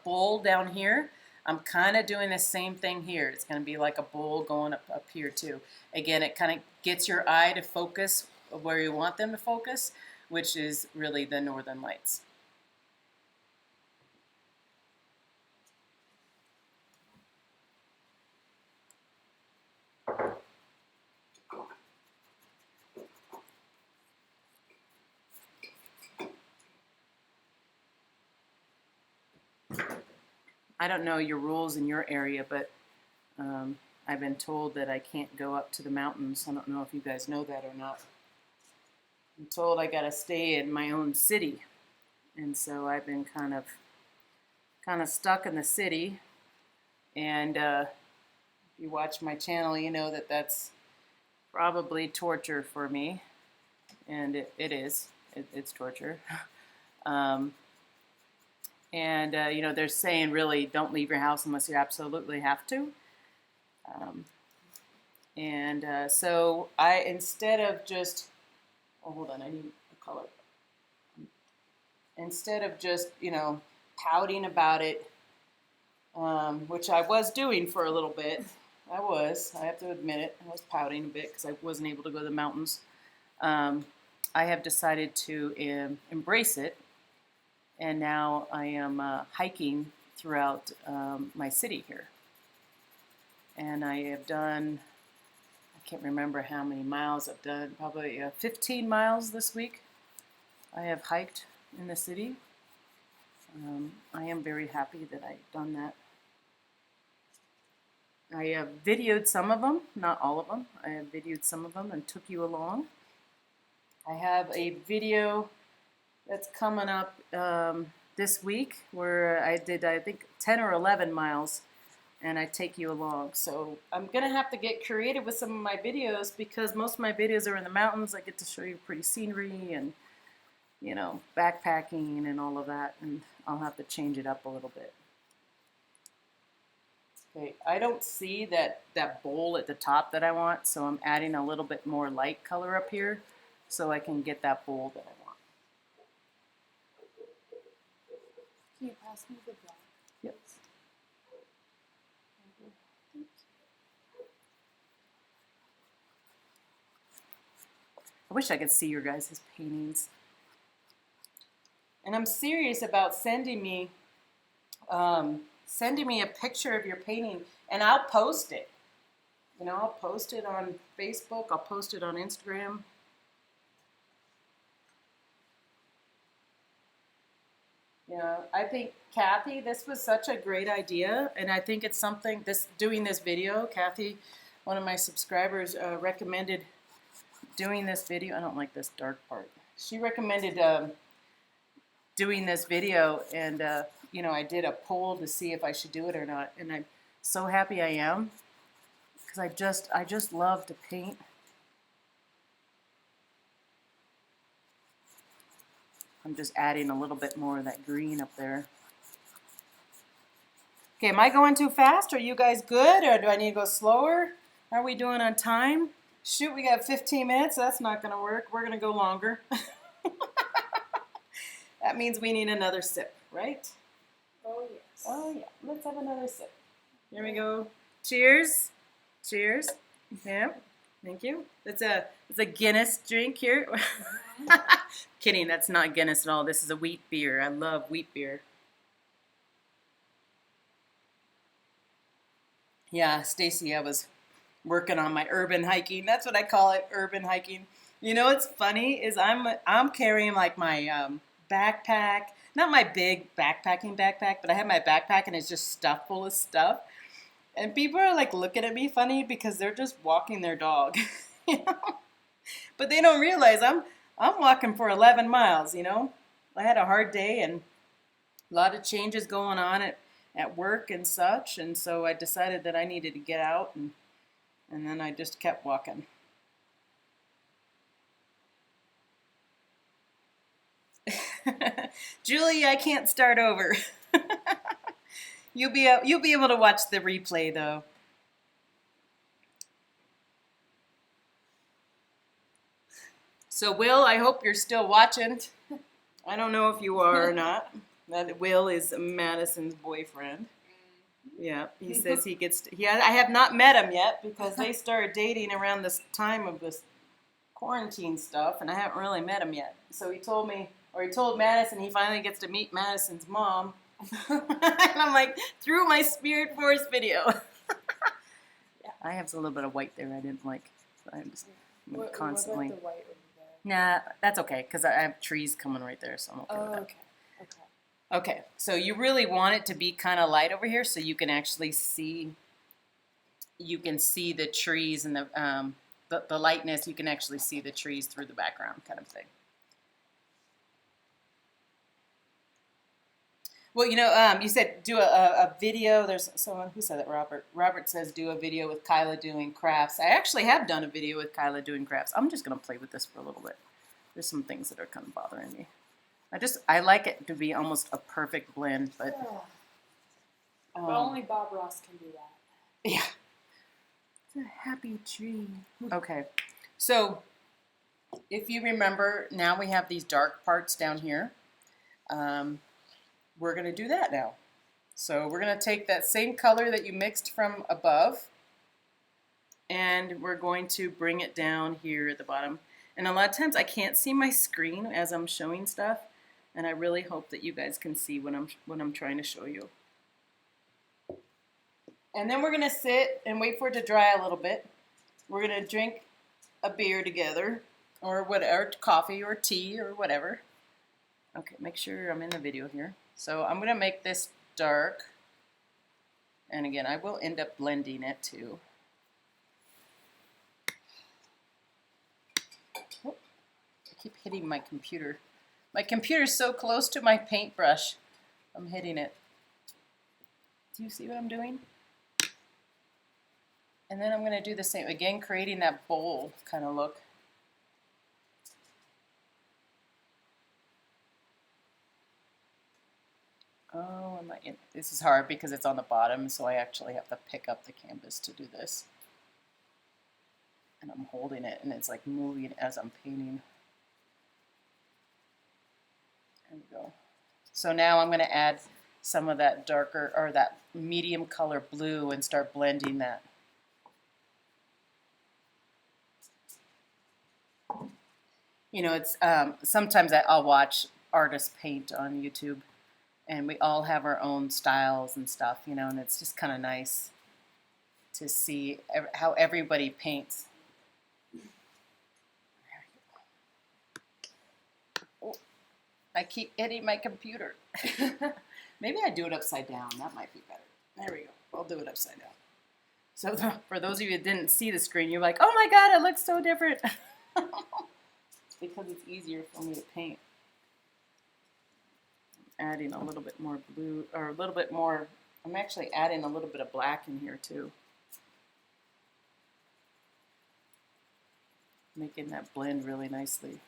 S1: bowl down here, I'm kind of doing the same thing here. It's going to be like a bowl going up here too. Again, it kind of gets your eye to focus where you want them to focus, which is really the northern lights. I don't know your rules in your area, but I've been told that I can't go up to the mountains. I don't know if you guys know that or not. I'm told I gotta stay in my own city, and so I've been kind of stuck in the city. And if you watch my channel, you know that that's probably torture for me, and it is. It's torture. And, you know, they're saying really don't leave your house unless you absolutely have to. So I, instead of just, oh, hold on, I need a color. Instead of just, you know, pouting about it, which I was doing for a little bit. I have to admit it. I was pouting a bit because I wasn't able to go to the mountains. I have decided to embrace it. And now I am hiking throughout my city here. And I have done, I can't remember how many miles I've done, probably 15 miles this week. I have hiked in the city. I am very happy that I've done that. I have videoed some of them, not all of them. I have videoed some of them and took you along. I have a video that's coming up this week where I did, I think, 10 or 11 miles and I take you along. So I'm gonna have to get creative with some of my videos because most of my videos are in the mountains. I get to show you pretty scenery and, you know, backpacking and all of that, and I'll have to change it up a little bit. Okay, I don't see that bowl at the top that I want, so I'm adding a little bit more light color up here so I can get that bowl that I want.
S2: Can you pass me the black?
S1: Yep. I wish I could see your guys' paintings. And I'm serious about sending me a picture of your painting, and I'll post it. You know, I'll post it on Facebook. I'll post it on Instagram. You know, I think Kathy, this was such a great idea, and I think it's something. Doing this video, Kathy, one of my subscribers, recommended doing this video. I don't like this dark part. She recommended doing this video, and you know, I did a poll to see if I should do it or not, and I'm so happy I am because I just love to paint. I'm just adding a little bit more of that green up there. Okay, am I going too fast? Are you guys good, or do I need to go slower? How are we doing on time? Shoot, we got 15 minutes. That's not going to work. We're going to go longer. That means we need another sip, right?
S2: Oh, yes.
S1: Oh, yeah. Let's have another sip. Here we go. Cheers. Cheers. Yeah. Thank you. It's a Guinness drink here. Kidding. That's not Guinness at all. This is a wheat beer. I love wheat beer. Yeah, Stacy, I was working on my urban hiking. That's what I call it, urban hiking. You know what's funny is I'm carrying like my backpack, not my big backpacking backpack, but I have my backpack and it's just stuffed full of stuff. And people are like looking at me funny because they're just walking their dog, you know? But they don't realize I'm walking for 11 miles, you know? I had a hard day and a lot of changes going on at work and such, and so I decided that I needed to get out, and then I just kept walking. Julie, I can't start over. You'll be able to watch the replay though. So Will, I hope you're still watching. I don't know if you are or not. That Will is Madison's boyfriend. Yeah, he says he gets. I have not met him yet because they started dating around this time of this quarantine stuff, and I haven't really met him yet. So he told me, or he told Madison, he finally gets to meet Madison's mom. And I'm like, through my Spirit Force video. Yeah, I have a little bit of white there I didn't like. So I'm just constantly.
S2: What about the white over there?
S1: Nah, that's okay because I have trees coming right there, so I'm okay with that.
S2: Okay.
S1: Okay, so you really want it to be kind of light over here so you can actually see. You can see the trees and the lightness. You can actually see the trees through the background, kind of thing. Well, you know, you said do a video. There's someone who said that, Robert. Robert says do a video with Kyla doing crafts. I actually have done a video with Kyla doing crafts. I'm just going to play with this for a little bit. There's some things that are kind of bothering me. I like it to be almost a perfect blend, but...
S2: But only Bob Ross can do that.
S1: Yeah. It's a happy tree. Okay, so if you remember, now we have these dark parts down here. We're going to do that now. So we're going to take that same color that you mixed from above, and we're going to bring it down here at the bottom. And a lot of times I can't see my screen as I'm showing stuff, and I really hope that you guys can see what I'm trying to show you. And then we're going to sit and wait for it to dry a little bit. We're going to drink a beer together, or whatever, coffee or tea or whatever. Okay, make sure I'm in the video here. So I'm going to make this dark. And again, I will end up blending it too. Oh, I keep hitting my computer. My computer's so close to my paintbrush. I'm hitting it. Do you see what I'm doing? And then I'm going to do the same, again, creating that bowl kind of look. Oh, this is hard because it's on the bottom, so I actually have to pick up the canvas to do this. And I'm holding it, and it's like moving as I'm painting. There we go. So now I'm going to add some of that darker, or that medium color blue, and start blending that. You know, it's sometimes I'll watch artists paint on YouTube, and we all have our own styles and stuff, you know, and it's just kind of nice to see how everybody paints. Oh, I keep hitting my computer. Maybe I do it upside down. That might be better. There we go. I'll do it upside down. So for those of you that didn't see the screen, you're like, oh my God, it looks so different. Because it's easier for me to paint. Adding a little bit more blue, or a little bit more, I'm actually adding a little bit of black in here too. Making that blend really nicely.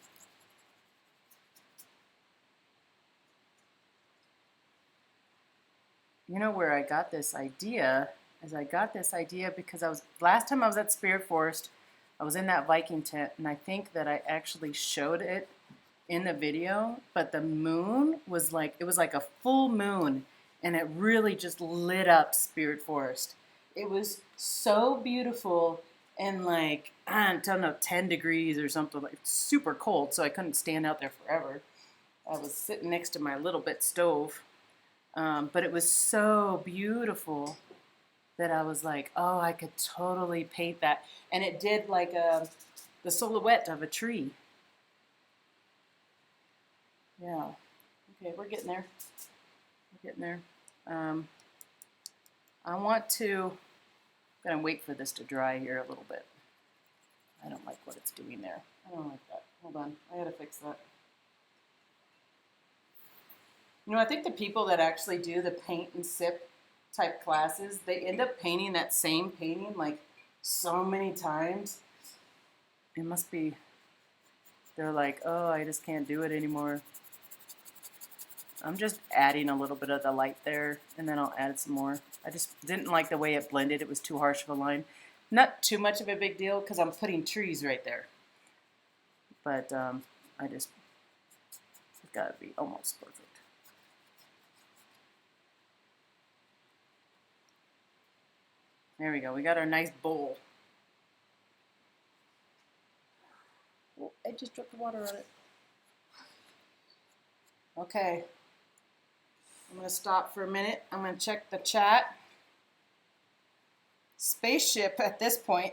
S1: You know where I got this idea, because last time I was at Spirit Forest, I was in that Viking tent, and I think that I actually showed it in the video, but the moon was like, it was like a full moon, and it really just lit up Spirit Forest. It was so beautiful, and like, I don't know, 10 degrees or something, like super cold, so I couldn't stand out there forever. I was sitting next to my little bit stove, but it was so beautiful that I was like, oh, I could totally paint that. And it did like the silhouette of a tree. Yeah. Okay, we're getting there. We're getting there. I want to, I'm gonna wait for this to dry here a little bit. I don't like what it's doing there. I don't like that. Hold on, I gotta fix that. You know, I think the people that actually do the paint and sip type classes, they end up painting that same painting like so many times. It must be, they're like, oh, I just can't do it anymore. I'm just adding a little bit of the light there, and then I'll add some more. I just didn't like the way it blended. It was too harsh of a line. Not too much of a big deal because I'm putting trees right there. But it's gotta be almost perfect. There we go. We got our nice bowl. Oh, I just dropped the water on it. Okay. I'm going to stop for a minute. I'm going to check the chat. Spaceship at this point.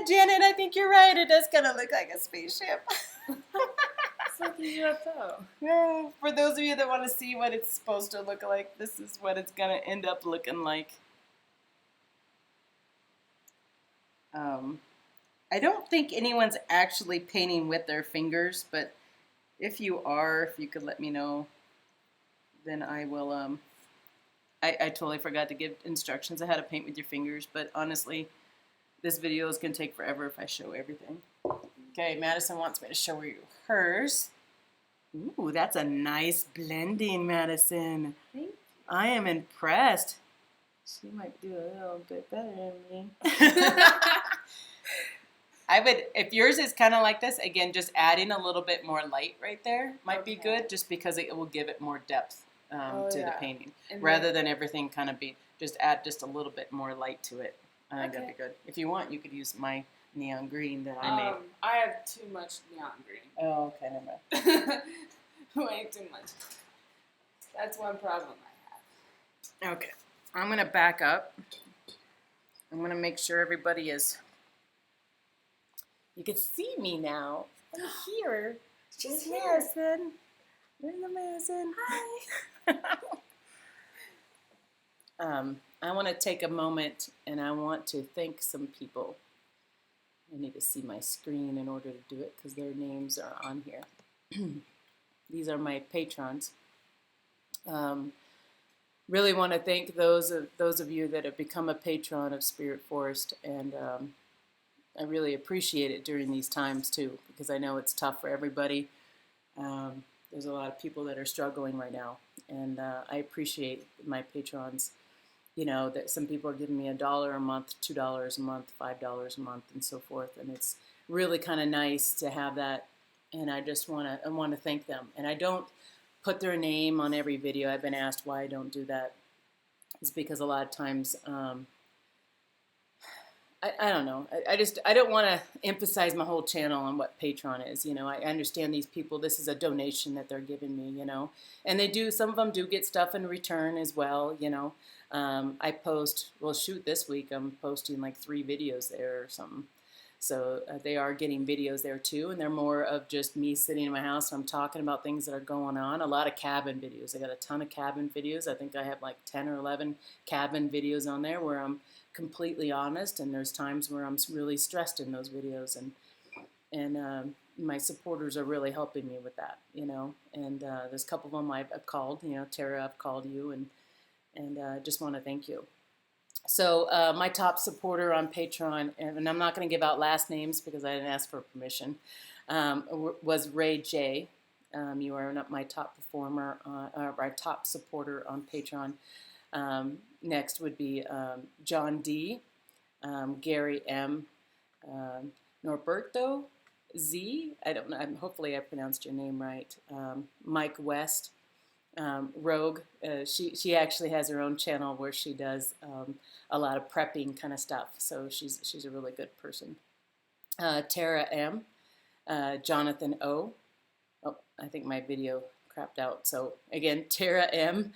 S1: Janet, I think you're right. It does kind of look like a spaceship.
S2: It's like a UFO.
S1: Yeah, for those of you that want to see what it's supposed to look like, this is what it's going to end up looking like. I don't think anyone's actually painting with their fingers, but if you are, if you could let me know, then I will, I totally forgot to give instructions on how to paint with your fingers, but honestly, this video is going to take forever if I show everything. Okay, Madison wants me to show you hers. Ooh, that's a nice blending, Madison.
S2: Thank you.
S1: I am impressed. She might do a little bit better than me. I would, if yours is kind of like this, again, just adding a little bit more light right there might be good, just because it will give it more depth to the painting, and rather than everything kind of be, just add just a little bit more light to it. I think that'd be good. If you want, you could use my neon green that I made.
S2: I have too much neon green.
S1: Oh, okay, never mind.
S2: Way too much. That's one problem I have.
S1: Okay, I'm going to back up. I'm going to make sure everybody is... You can see me now. I'm here.
S2: She's
S1: here. Madison. There's Madison. Hi. I want to take a moment, and I want to thank some people. I need to see my screen in order to do it because their names are on here. These are my patrons. really want to thank those of you that have become a patron of Spirit Forest, and I really appreciate it during these times too, because I know it's tough for everybody. There's a lot of people that are struggling right now, and I appreciate my patrons. You know, that some people are giving me $1 a month, $2 a month, $5 a month, and so forth, and it's really kind of nice to have that. And I just want to thank them. And I don't put their name on every video. I've been asked why I don't do that. It's because a lot of times I don't know. I don't want to emphasize my whole channel on what Patron is. You know, I understand these people. This is a donation that they're giving me. You know, and they do. Some of them do get stuff in return as well. You know, I post. Well, shoot, this week I'm posting like 3 videos there or something. So they are getting videos there too, and they're more of just me sitting in my house. I'm talking about things that are going on. A lot of cabin videos. I got a ton of cabin videos. I think I have like 10 or 11 cabin videos on there where I'm completely honest, and there's times where I'm really stressed in those videos, and my supporters are really helping me with that, you know. And there's a couple of them I've called, you know, Tara, I've called you, and just want to thank you. So my top supporter on Patreon, and I'm not going to give out last names because I didn't ask for permission, was Ray J. You are my top performer, our top supporter on Patreon. Next would be John D., Gary M., Norberto Z. I don't know. Hopefully I pronounced your name right. Mike West. Rogue. She actually has her own channel where she does a lot of prepping kind of stuff. So she's a really good person. Tara M. Jonathan O. Oh, I think my video crapped out. So again, Tara M.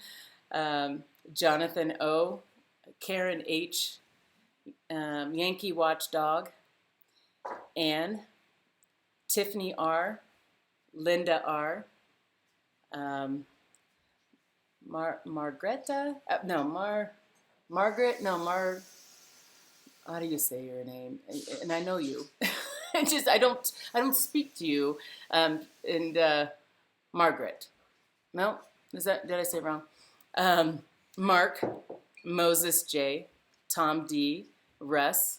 S1: Jonathan O. Karen H. Yankee Watchdog. Anne. Tiffany R. Linda R. Margaret, how do you say your name? And I know you. I don't speak to you. And Margaret. No, did I say it wrong? Mark, Moses J, Tom D, Russ,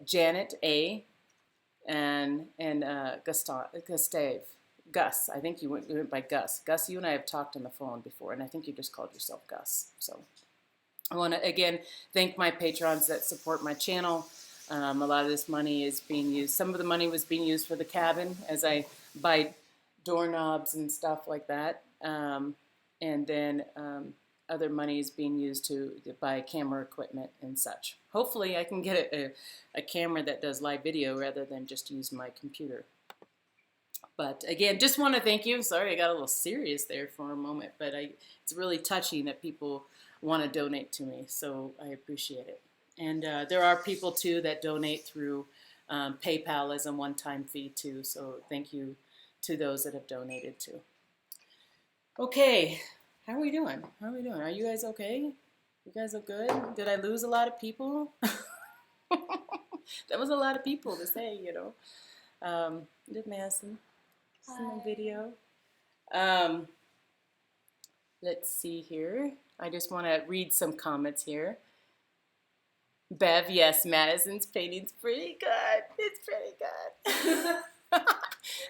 S1: Janet A, and Gustave. Gus, I think you went by Gus. Gus, you and I have talked on the phone before, and I think you just called yourself Gus. So I want to, again, thank my patrons that support my channel. A lot of this money is being used. Some of the money was being used for the cabin as I buy doorknobs and stuff like that. And then other money is being used to buy camera equipment and such. Hopefully I can get a camera that does live video rather than just use my computer. But again, just want to thank you. Sorry, I got a little serious there for a moment, but it's really touching that people want to donate to me, so I appreciate it. And there are people too that donate through PayPal as a one-time fee too, so thank you to those that have donated too. Okay, how are we doing? How are we doing? Are you guys okay? You guys look good? Did I lose a lot of people? That was a lot of people to say, you know. Did Madison? Some video. Let's see here. I just want to read some comments here. Bev, yes, Madison's painting's pretty good. It's pretty good.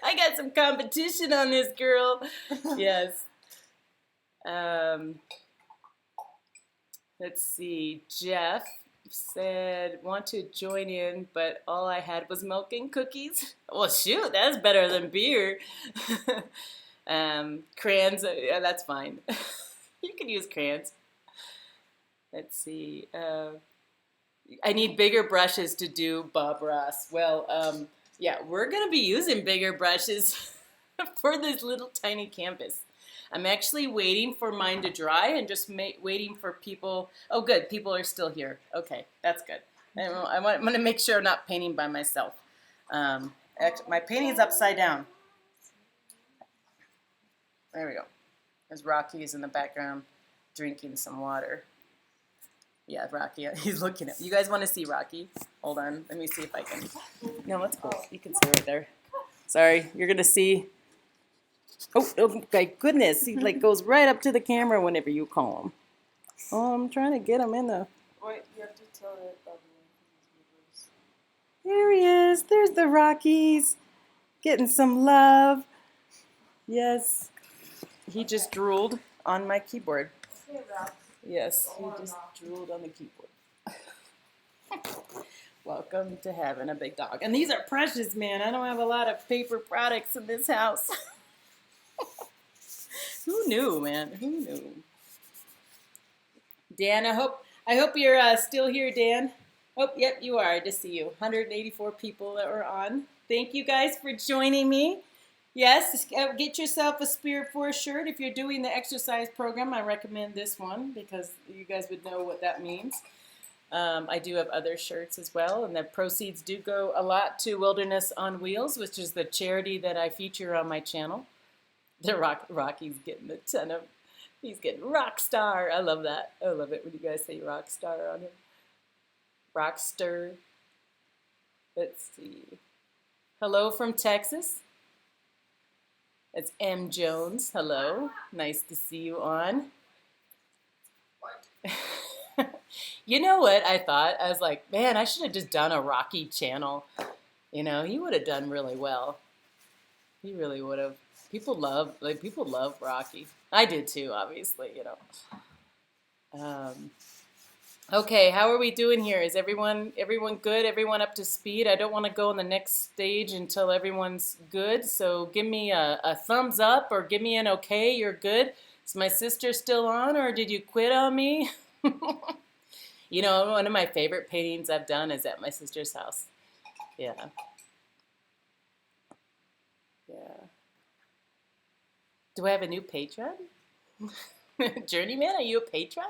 S1: I got some competition on this girl. Yes. Let's see. Jeff said, want to join in, but all I had was milk and cookies. Well, shoot, that's better than beer. Crayons, yeah, that's fine. You can use crayons. Let's see. I need bigger brushes to do Bob Ross. Well, yeah, we're going to be using bigger brushes for this little tiny canvas. I'm actually waiting for mine to dry and just waiting for people. Oh, good. People are still here. Okay, that's good. I'm going to make sure I'm not painting by myself. Actually, my painting is upside down. There we go. There's Rocky is in the background drinking some water. Yeah, Rocky. He's looking at me. You guys want to see Rocky? Hold on. Let me see if I can. No, let's go. You can see right there. Sorry. You're going to see. Oh, my goodness. He like goes right up to the camera whenever you call him. Oh, I'm trying to get him in the...
S2: Wait, you have to tell it about the
S1: There he is. There's the Rockies. Getting some love. Yes. He just drooled on my keyboard.
S2: Hey, Rob.
S1: Yes, he just drooled on the keyboard. Welcome to having a big dog. And these are precious, man. I don't have a lot of paper products in this house. Who knew, man? Who knew? Dan, I hope you're still here, Dan. Oh, yep, you are. I just see you. 184 people that were on. Thank you guys for joining me. Yes, get yourself a Spirit Force shirt. If you're doing the exercise program, I recommend this one because you guys would know what that means. I do have other shirts as well, and the proceeds do go a lot to Wilderness on Wheels, which is the charity that I feature on my channel. The Rocky's getting a ton of, he's getting rock star. I love that. I love it when you guys say rock star on him. Rockster. Let's see. Hello from Texas. It's M. Jones. Hello. Nice to see you on. You know what I thought? I was like, man, I should have just done a Rocky channel. You know, he would have done really well. He really would have. People love Rocky. I did too, obviously, you know. Okay, how are we doing here? Is everyone good? Everyone up to speed? I don't want to go on the next stage until everyone's good. So give me a thumbs up or give me an okay, you're good. Is my sister still on or did you quit on me? You know, one of my favorite paintings I've done is at my sister's house. Yeah. Yeah. Do I have a new patron? Journeyman, are you a patron?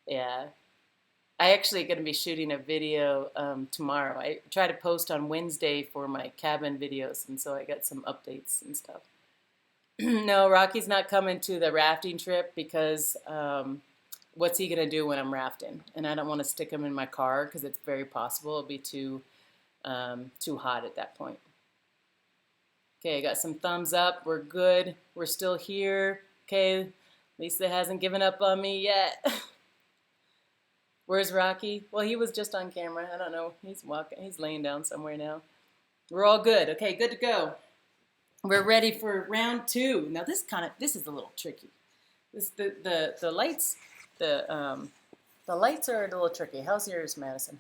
S1: Yeah. I actually going to be shooting a video tomorrow. I try to post on Wednesday for my cabin videos, and so I got some updates and stuff. No, Rocky's not coming to the rafting trip because what's he going to do when I'm rafting? And I don't want to stick him in my car because it's very possible it'll be too hot at that point. Okay, I got some thumbs up. We're good. We're still here. Okay, Lisa hasn't given up on me yet. Where's Rocky? Well, he was just on camera. I don't know. He's walking. He's laying down somewhere now. We're all good. Okay, good to go. We're ready for round 2. Now this is a little tricky. The lights are a little tricky. How's yours, Madison?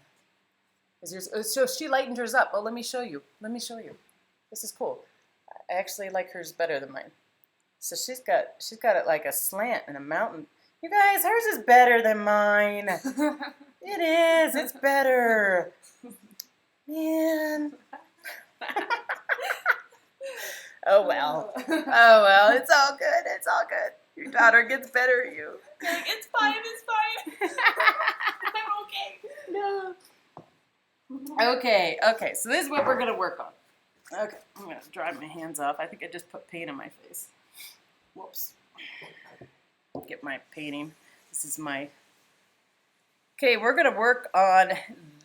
S1: Is yours? So she lightened hers up. Oh, let me show you. Let me show you. This is cool. I actually like hers better than mine. So she's got it like a slant and a mountain. You guys, hers is better than mine. It is. It's better. Man. Oh well. Oh well. It's all good. It's all good. Your daughter gets better at you.
S2: It's fine. It's fine. I'm okay.
S1: No. Okay. So this is what we're gonna work on. Okay. I'm gonna dry my hands off. I think I just put paint on my face. Whoops. Get my painting. This is my... Okay, we're going to work on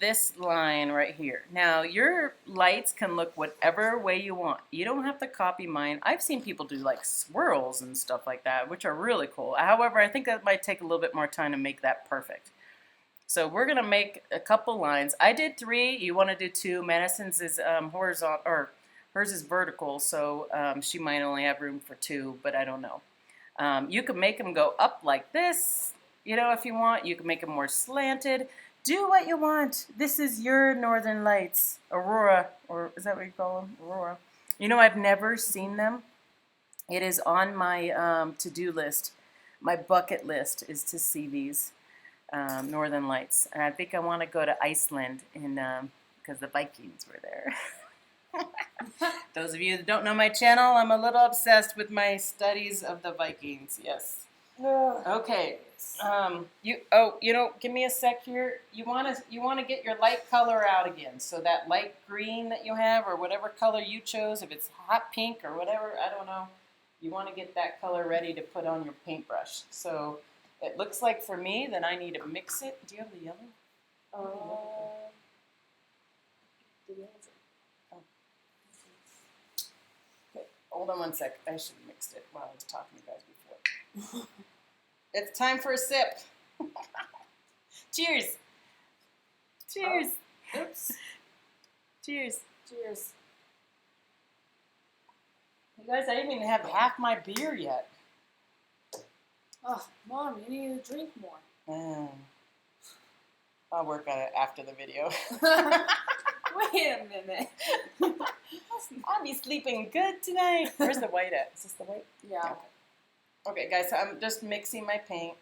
S1: this line right here. Now, your lights can look whatever way you want. You don't have to copy mine. I've seen people do like swirls and stuff like that, which are really cool. However, I think that might take a little bit more time to make that perfect. So we're going to make a couple lines. I did 3. You want to do 2. Madison's is horizontal, or hers is vertical, so she might only have room for 2, but I don't know. You can make them go up like this, you know, if you want. You can make them more slanted. Do what you want. This is your Northern Lights, aurora, or is that what you call them? Aurora. You know, I've never seen them. It is on my to-do list. My bucket list is to see these Northern Lights. And I think I want to go to Iceland because the Vikings were there. Those of you that don't know my channel, I'm a little obsessed with my studies of the Vikings. Yes. Okay. Give me a sec here. You want to get your light color out again. So that light green that you have, or whatever color you chose, if it's hot pink or whatever, I don't know. You want to get that color ready to put on your paintbrush. So it looks like for me that I need to mix it. Do you have the yellow? Hold on one sec. I should have mixed it while I was talking to you guys before. It's time for a sip. Cheers. Cheers.
S2: Oh. Oops.
S1: Cheers.
S2: Cheers.
S1: You guys, I didn't even have half my beer yet.
S2: Oh, Mom, you need to drink more.
S1: I'll work on it after the video.
S2: Wait a minute.
S1: I'll be sleeping good tonight. Where's the white at? Is this the white?
S2: Yeah.
S1: Okay, guys, so I'm just mixing my paint.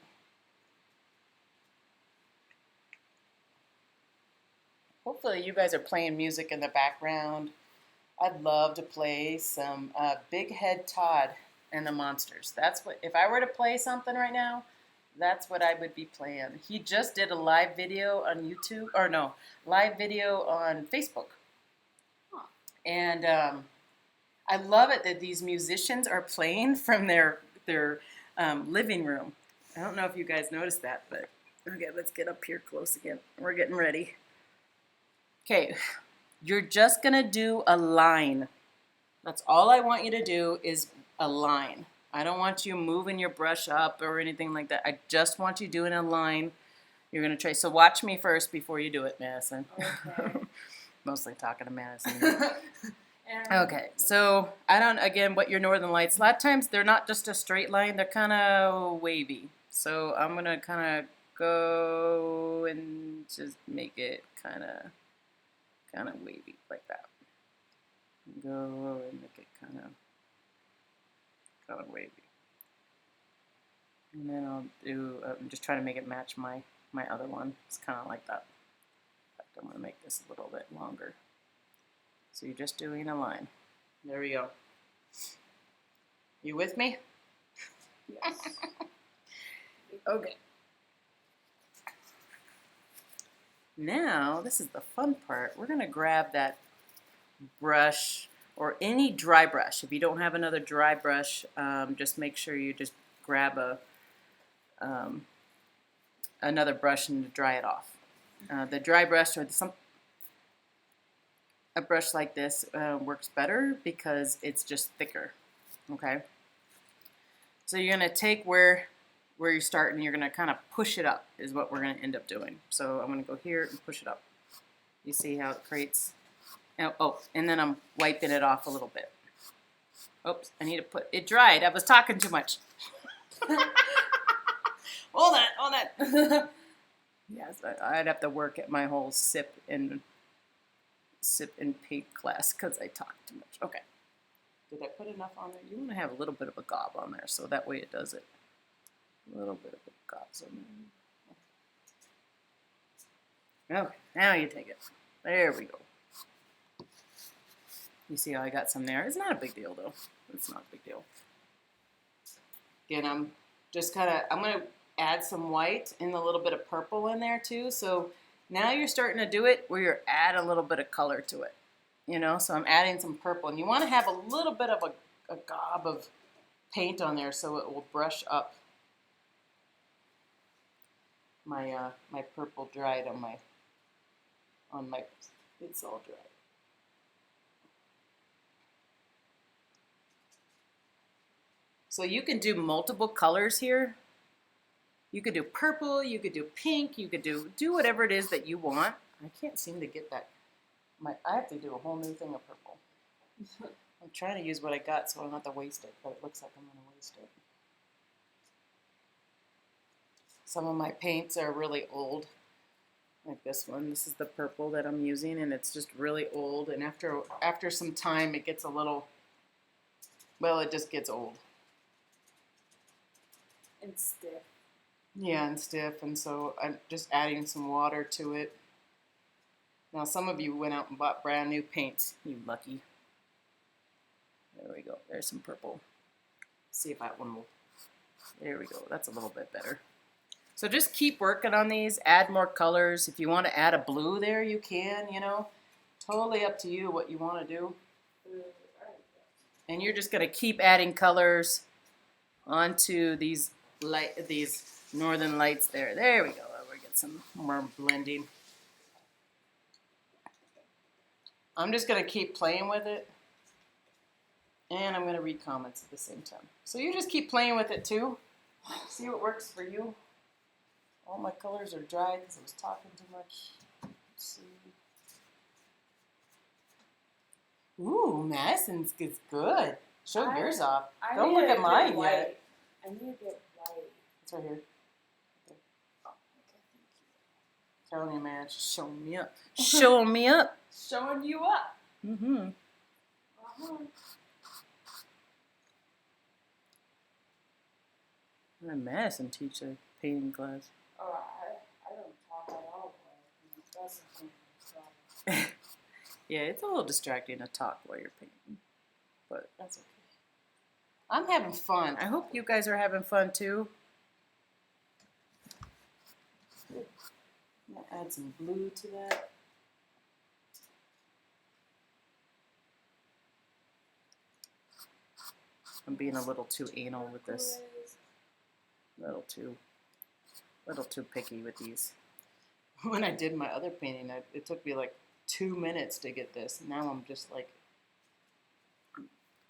S1: Hopefully you guys are playing music in the background. I'd love to play some Big Head Todd and the Monsters. That's what, if I were to play something right now, that's what I would be playing. He just did a live video on YouTube, or no, live video on Facebook.
S2: Huh.
S1: And I love it that these musicians are playing from their living room. I don't know if you guys noticed that, but okay, let's get up here close again. We're getting ready. Okay, you're just gonna do a line. That's all I want you to do is a line. I don't want you moving your brush up or anything like that. I just want you doing a line. You're gonna try, so watch me first before you do it, Madison.
S2: Okay.
S1: Mostly talking to Madison.
S2: Okay,
S1: so again, what your Northern Lights, a lot of times they're not just a straight line, they're kind of wavy. So I'm gonna kind of go and just make it kind of wavy like that. Go and make it kind of wavy. And then I'll do, I'm just trying to make it match my other one. It's kind of like that. In fact, I'm going to make this a little bit longer. So you're just doing a line. There we go. You with me?
S2: yes.
S1: Okay. Now, this is the fun part. We're going to grab that brush or any dry brush. If you don't have another dry brush, just make sure you just grab another brush and dry it off. The dry brush or a brush like this works better because it's just thicker. Okay. So you're going to take where you start and you're going to kind of push it up is what we're going to end up doing. So I'm going to go here and push it up. You see how it creates. Oh, and then I'm wiping it off a little bit. Oops, I need to put it dried. I was talking too much. Hold on. Yes, I'd have to work at my whole sip and paint class because I talk too much. Okay. Did I put enough on there? You want to have a little bit of a gob on there, so that way it does it. A little bit of a gobs on there. Okay, now you take it. There we go. You see how I got some there? It's not a big deal, though. It's not a big deal. Again, I'm going to add some white and a little bit of purple in there, too. So now you're starting to do it where you're add a little bit of color to it. You know, so I'm adding some purple. And you want to have a little bit of a gob of paint on there so it will brush up. My purple dried on my it's all dried. So you can do multiple colors here. You could do purple, you could do pink, you could do whatever it is that you want. I can't seem to get that. I have to do a whole new thing of purple. I'm trying to use what I got so I don't have to waste it, but it looks like I'm going to waste it. Some of my paints are really old, like this one. This is the purple that I'm using, and it's just really old. And after some time, it gets a little, well, it just gets old.
S2: And stiff.
S1: Yeah, and stiff, and so I'm just adding some water to it. Now, some of you went out and bought brand new paints. You lucky. There we go. There's some purple. See if that one will. There we go. That's a little bit better. So just keep working on these. Add more colors. If you want to add a blue there, you can, you know. Totally up to you what you want to do. And you're just going to keep adding colors onto these northern lights there. There we go. We'll get some more blending. I'm just going to keep playing with it. And I'm going to read comments at the same time. So you just keep playing with it too. See what works for you. All my colors are dry because I was talking too much. Let's see. Ooh, Madison's gets good. Show yours off. Don't look at mine yet.
S2: I need to get white.
S1: It's right here.
S2: Oh, okay, thank
S1: Telling you, man, showing me up. Showing me up.
S2: Showing you up.
S1: Mm-hmm.
S2: Uh-huh.
S1: When did Madison teach a painting class?
S2: Oh, I don't talk at all. That's the thing.
S1: Yeah, it's a little distracting to talk while you're painting, but that's okay. I'm having fun. I hope you guys are having fun too. I'm gonna add some blue to that. I'm being a little too anal with this. A little too picky with these. When I did my other painting, it took me like 2 minutes to get this. Now I'm just like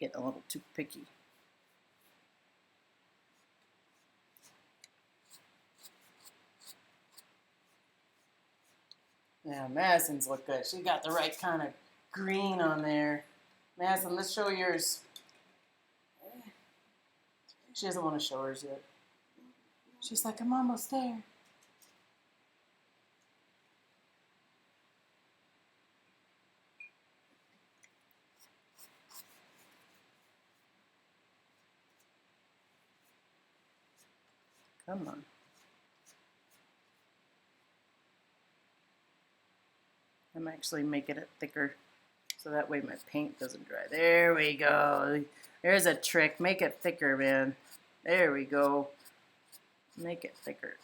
S1: getting a little too picky. Yeah, Madison's look good. She got the right kind of green on there. Madison, let's show yours. She doesn't want to show hers yet. She's like, I'm almost there. Come on. I'm actually making it thicker so that way my paint doesn't dry. There we go. There's a trick. Make it thicker, man. There we go. Make it thicker.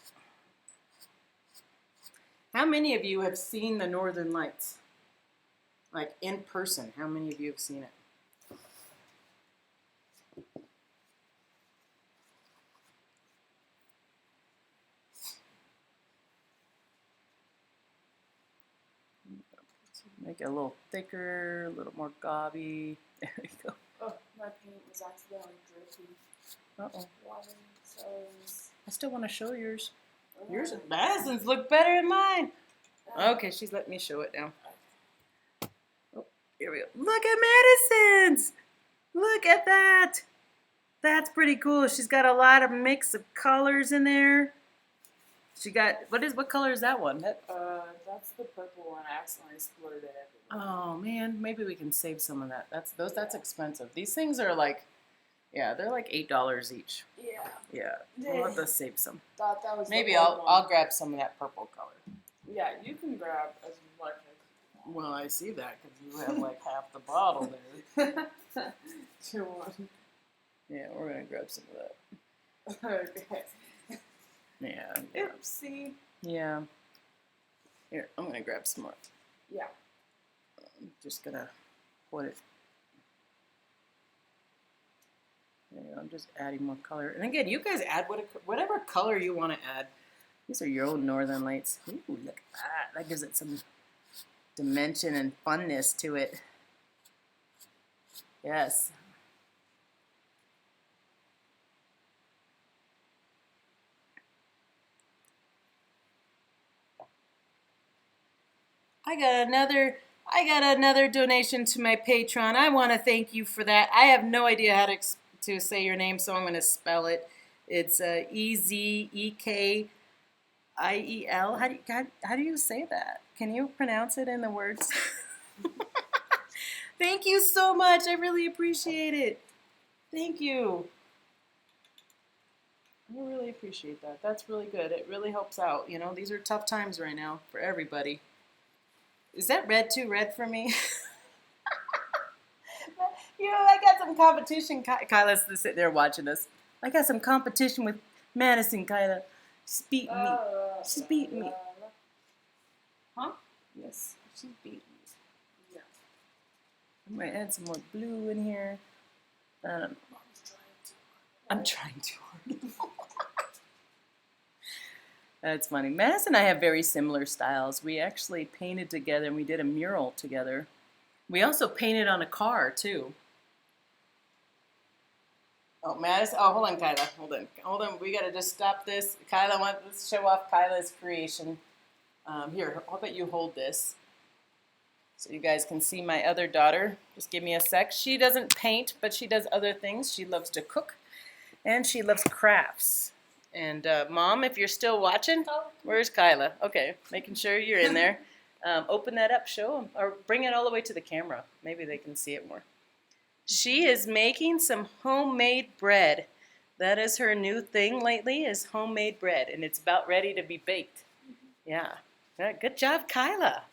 S1: How many of you have seen the Northern Lights? Like in person, how many of you have seen it? Make it a little thicker, a little more gobby. There we go.
S2: Oh, my paint was accidentally drippy.
S1: Uh-oh.
S2: Water, so
S1: I still want to show yours. Yours, Madison's look better than mine. Okay, she's letting me show it now. Oh, here we go. Look at Madison's. Look at that. That's pretty cool. She's got a lot of mix of colors in there. She got, what color is that one?
S2: That's the purple one. I accidentally splurted it everywhere.
S1: Oh man, maybe we can save some of that. That's expensive. These things are like, yeah, they're like $8 each.
S2: Yeah.
S1: Yeah, we'll have to save some.
S2: Thought that was
S1: Maybe
S2: the
S1: I'll grab some of that purple color.
S2: Yeah, you can grab as much as you want.
S1: Well, I see that because you have like half the bottle there.
S2: You want?
S1: Yeah, we're gonna grab some of that.
S2: Okay.
S1: Yeah.
S2: Oopsie.
S1: Yeah. Here, I'm gonna grab some more.
S2: Yeah.
S1: I'm just gonna put it. There you go. I'm just adding more color. And again, you guys add whatever color you want to add. These are your own Northern Lights. Ooh, look at that. That gives it some dimension and funness to it. Yes. I got another donation to my Patron. I want to thank you for that. I have no idea how to say your name, so I'm going to spell it. It's Ezekiel. How do you say that? Can you pronounce it in the words? Thank you so much. I really appreciate it. Thank you. I really appreciate that. That's really good. It really helps out. You know, these are tough times right now for everybody. Is that red too red for me? You know, I got some competition. Kyla's sitting there watching us. I got some competition with Madison, Kyla. She's beating me. She's beating me. Huh? Yes, she's beating me. Yeah. I'm going to add some more blue in here. I'm trying too hard. That's funny. Madison and I have very similar styles. We actually painted together and we did a mural together. We also painted on a car too. Oh, Madison. Oh, hold on, Kyla. Hold on. We gotta just stop this. Let's show off Kyla's creation. Here, how about you hold this so you guys can see my other daughter. Just give me a sec. She doesn't paint, but she does other things. She loves to cook, and she loves crafts. And Mom, if you're still watching, where's Kyla? Okay, making sure you're in there. Open that up, show them, or bring it all the way to the camera. Maybe they can see it more. She is making some homemade bread. That is her new thing lately, is homemade bread, and it's about ready to be baked. Yeah. Good job, Kyla.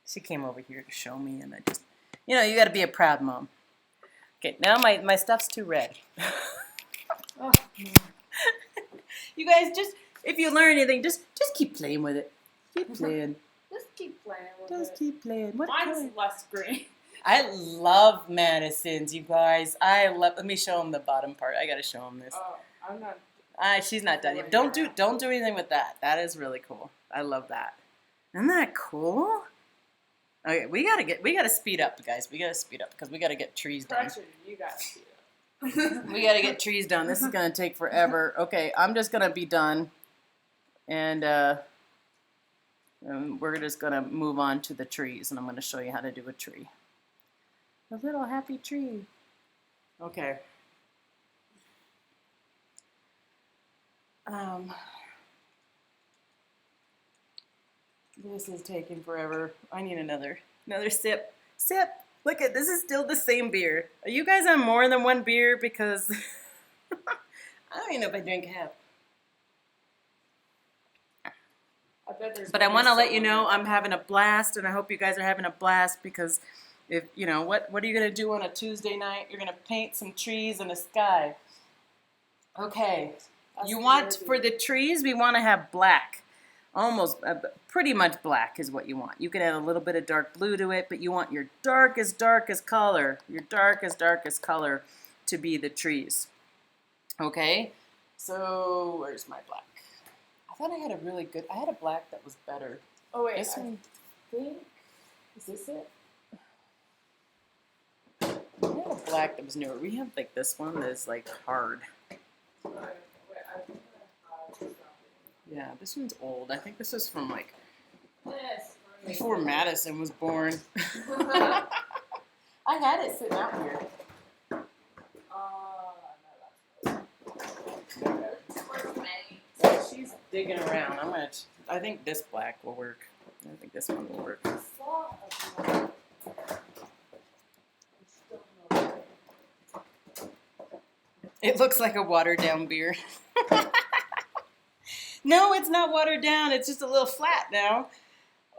S1: She came over here to show me, and I just, you got to be a proud mom. Okay, now my stuff's too red.
S2: Oh,
S1: You guys, just, if you learn anything, just keep playing with it. Keep playing.
S2: Just keep playing with
S1: Just
S2: it.
S1: keep playing. What
S2: Mine's
S1: color?
S2: less green.
S1: I love Madison's, you guys. Let me show them the bottom part. I got to show them this.
S2: Oh, I'm not.
S1: She's not done yet. Don't do anything with that. That is really cool. I love that. Isn't that cool? Okay, we gotta speed up, guys. We gotta speed up because we gotta get trees done.
S2: Pressure, you got to see it.
S1: We gotta get trees done. This is gonna take forever. Okay, I'm just gonna be done, and we're just gonna move on to the trees, and I'm gonna show you how to do a tree. A little happy tree. Okay. This is taking forever. I need another sip. Sip. Look at this is still the same beer. Are you guys on more than one beer? Because I don't even know if I drink half.
S2: I bet there's.
S1: But I want to let you know I'm having a blast, and I hope you guys are having a blast because if what are you gonna do on a Tuesday night? You're gonna paint some trees and a sky. Okay. For the trees, we want to have black. Almost, pretty much black is what you want. You can add a little bit of dark blue to it, but you want your darkest color, to be the trees. Okay? So, where's my black? I thought I had a black that was better.
S2: Oh wait,
S1: This one,
S2: think. Is this it?
S1: I had a black that was newer. We have like this one that is like hard. Yeah, this one's old. I think this is from like before Madison was born. I had it sitting out here. She's digging around. I think this black will work. I think this one will work. It looks like a watered down beer. No, it's not watered down. It's just a little flat now.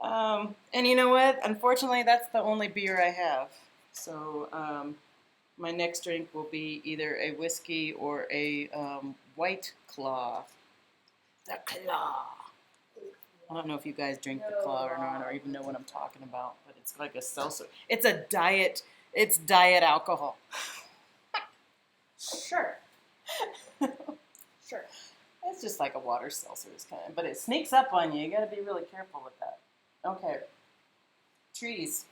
S1: And you know what? Unfortunately, that's the only beer I have. So my next drink will be either a whiskey or a White Claw. The Claw. I don't know if you guys drink the Claw or not, or even know what I'm talking about, but it's like a seltzer. It's a diet. It's diet alcohol.
S2: Sure. Sure.
S1: It's just like a water seltzer, but it sneaks up on you. You got to be really careful with that. Okay. Trees.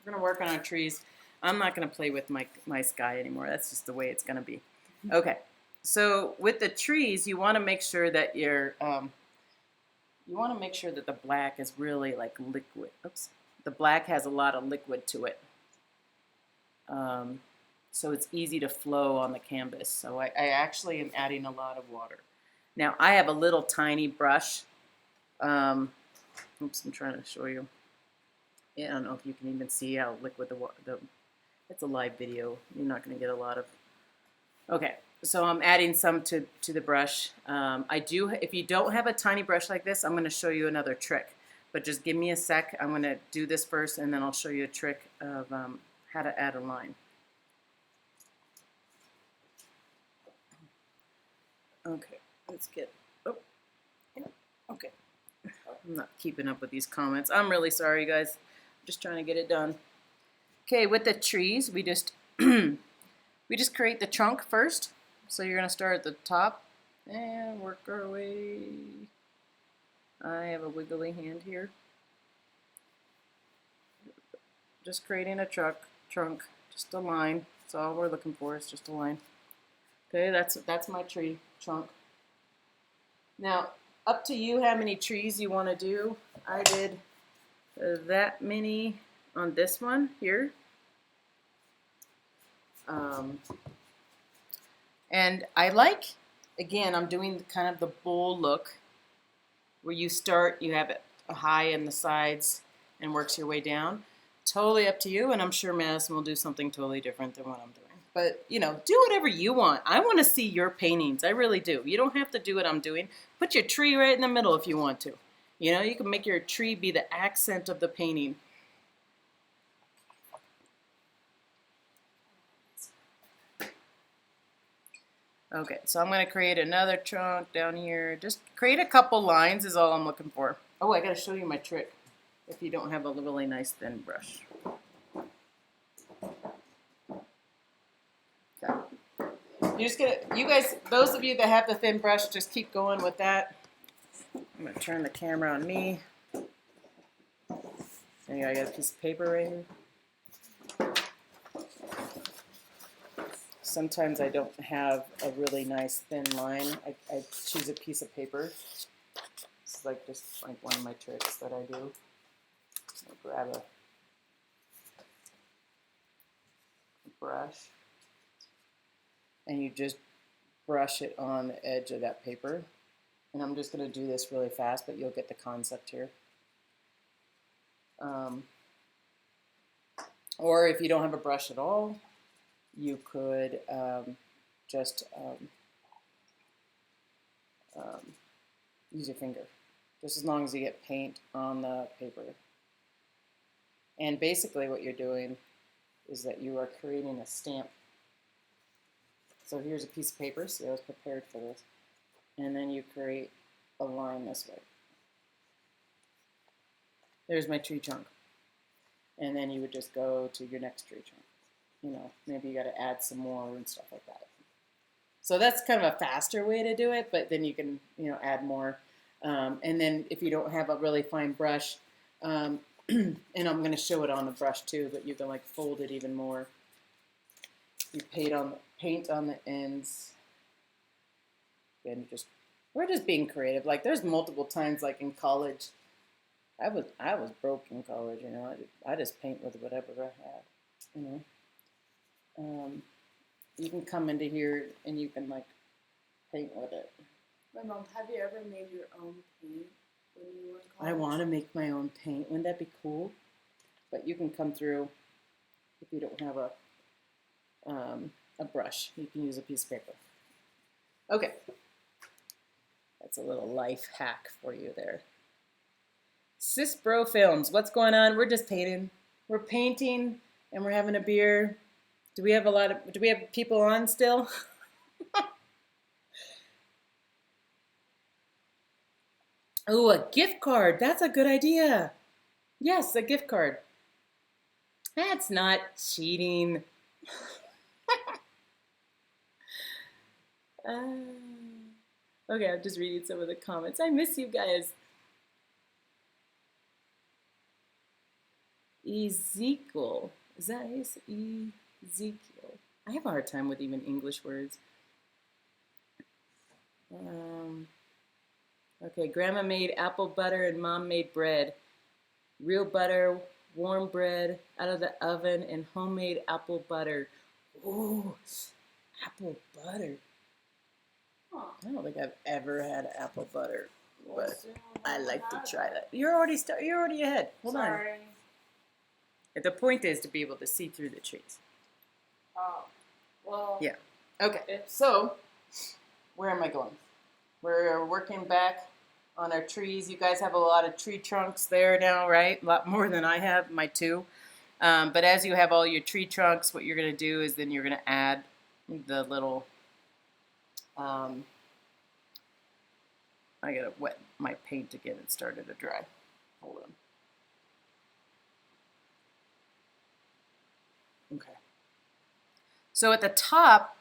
S1: We're gonna work on our trees. I'm not gonna play with my sky anymore. That's just the way it's gonna be. Okay. So with the trees, you want to make sure that the black is really like liquid. Oops. The black has a lot of liquid to it. So it's easy to flow on the canvas. So I actually am adding a lot of water. Now I have a little tiny brush. Oops, I'm trying to show you. Yeah, I don't know if you can even see how liquid it's a live video. You're not going to get a lot of. Okay, so I'm adding some to the brush. If you don't have a tiny brush like this, I'm going to show you another trick. But just give me a sec. I'm going to do this first, and then I'll show you a trick of how to add a line. Okay, let's get. Oh, yeah, okay. I'm not keeping up with these comments. I'm really sorry, guys. I'm just trying to get it done. Okay, with the trees, we just create the trunk first. So you're gonna start at the top and work our way. I have a wiggly hand here. Just creating a trunk, just a line. That's all we're looking for. Is just a line. Okay, that's my tree trunk. Now, up to you how many trees you want to do. I did that many on this one here. And I like, again, I'm doing kind of the bowl look where you start, you have it high in the sides and works your way down. Totally up to you, and I'm sure Madison will do something totally different than what I'm doing. But, you know, do whatever you want. I want to see your paintings. I really do. You don't have to do what I'm doing. Put your tree right in the middle if you want to. You know, you can make your tree be the accent of the painting. Okay, so I'm going to create another trunk down here. Just create a couple lines is all I'm looking for. Oh, I got to show you my trick if you don't have a really nice thin brush. Okay. You're just gonna, you guys, those of you that have the thin brush, just keep going with that. I'm gonna turn the camera on me. There I got a piece of paper right here. Sometimes I don't have a really nice thin line. I choose a piece of paper. It's like just like one of my tricks that I do. I'll grab a brush. And you just brush it on the edge of that paper. And I'm just going to do this really fast, but you'll get the concept here. Or if you don't have a brush at all, you could just use your finger, just as long as you get paint on the paper. And basically what you're doing is that you are creating a stamp. So here's a piece of paper, see I was prepared for this. And then you create a line this way. There's my tree trunk. And then you would just go to your next tree trunk. You know, maybe you got to add some more and stuff like that. So that's kind of a faster way to do it, but then you can, you know, add more. And then if you don't have a really fine brush, and I'm going to show it on the brush too, but you can like fold it even more. You paint on the ends. And we're just being creative. Like there's multiple times, like in college, I was broke in college. You know, I just paint with whatever I had. You know, you can come into here and you can like paint with it.
S2: My mom, have you ever made your own paint when you were in college?
S1: I want to make my own paint. Wouldn't that be cool? But you can come through if you don't have a brush. You can use a piece of paper. Okay. That's a little life hack for you there. Sis Bro Films, what's going on? We're just painting. We're painting and we're having a beer. Do we have people on still? Oh, a gift card. That's a good idea. Yes, a gift card. That's not cheating. Okay, I'm just reading some of the comments. I miss you guys. Ezekiel. Is that his? Ezekiel. I have a hard time with even English words. Okay, Grandma made apple butter and Mom made bread. Real butter, warm bread out of the oven, and homemade apple butter. Ooh, apple butter. I don't think I've ever had apple butter, but I like to try that. You're already ahead. Hold on. The point is to be able to see through the trees.
S2: Oh, well.
S1: Yeah. Okay. So, where am I going? We're working back on our trees. You guys have a lot of tree trunks there now, right? A lot more than I have, my two. But as you have all your tree trunks, what you're going to do is then you're going to add the little, I got to wet my paint to get it started to dry. Hold on. Okay. So at the top,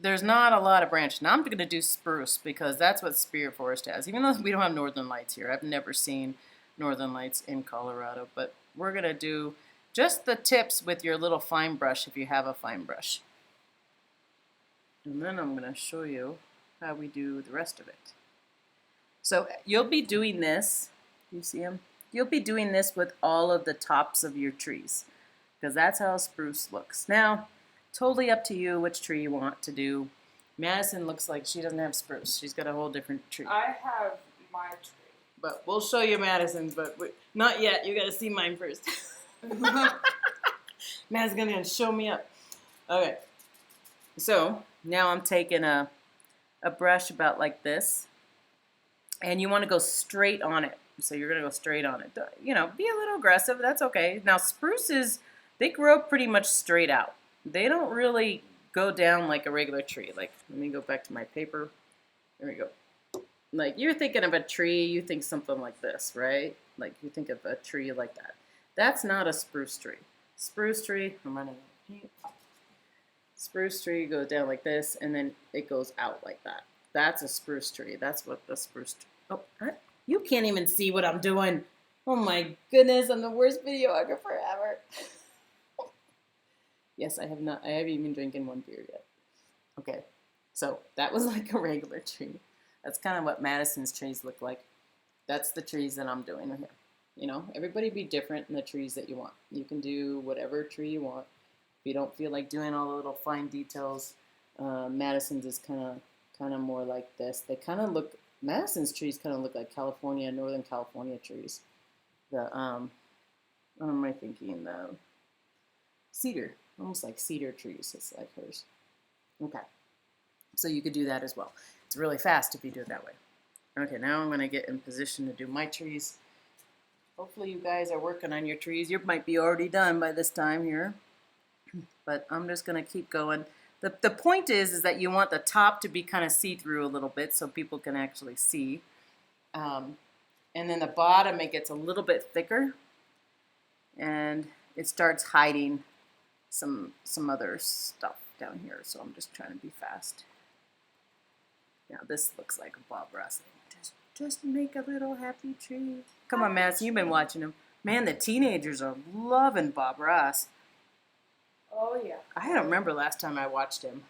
S1: there's not a lot of branch. Now I'm going to do spruce because that's what Spirit Forest has. Even though we don't have northern lights here. I've never seen northern lights in Colorado. But we're going to do just the tips with your little fine brush if you have a fine brush. And then I'm going to show you how we do the rest of it. So you'll be doing this, you see them? You'll be doing this with all of the tops of your trees, because that's how a spruce looks. Now, totally up to you which tree you want to do. Madison looks like she doesn't have spruce. She's got a whole different tree.
S2: I have my tree.
S1: But we'll show you Madison's, but not yet. You got to see mine first. Mad's gonna show me up. Okay. So now I'm taking a brush about like this, and you want to go straight on it. So you're gonna go straight on it. You know, be a little aggressive. That's okay. Now spruces, they grow pretty much straight out. They don't really go down like a regular tree. Like, let me go back to my paper. There we go. Like, you're thinking of a tree, you think something like this, right? Like, you think of a tree like that. That's not a spruce tree. Spruce tree, I'm running out of paint. Spruce tree goes down like this, and then it goes out like that. That's a spruce tree. That's what the spruce tree. Oh, you can't even see what I'm doing. Oh my goodness, I'm the worst videographer ever. Yes, I haven't even drinking one beer yet. Okay, so that was like a regular tree. That's kind of what Madison's trees look like. That's the trees that I'm doing here. You know, everybody be different in the trees that you want. You can do whatever tree you want. If you don't feel like doing all the little fine details, Madison's is kind of more like this. They kind of look, Madison's trees kind of look like Northern California trees. What am I thinking? The cedar, almost like cedar trees. It's like hers. Okay, so you could do that as well. It's really fast if you do it that way. Okay, now I'm going to get in position to do my trees. Hopefully you guys are working on your trees. You might be already done by this time here. But I'm just going to keep going. The point is that you want the top to be kind of see-through a little bit so people can actually see. And then the bottom, it gets a little bit thicker. And it starts hiding some other stuff down here. So I'm just trying to be fast. Now this looks like a Bob Ross thing. Just make a little happy tree. Come on, Madison, you've been watching him. Man, the teenagers are loving Bob Ross.
S2: Oh yeah.
S1: I don't remember last time I watched him.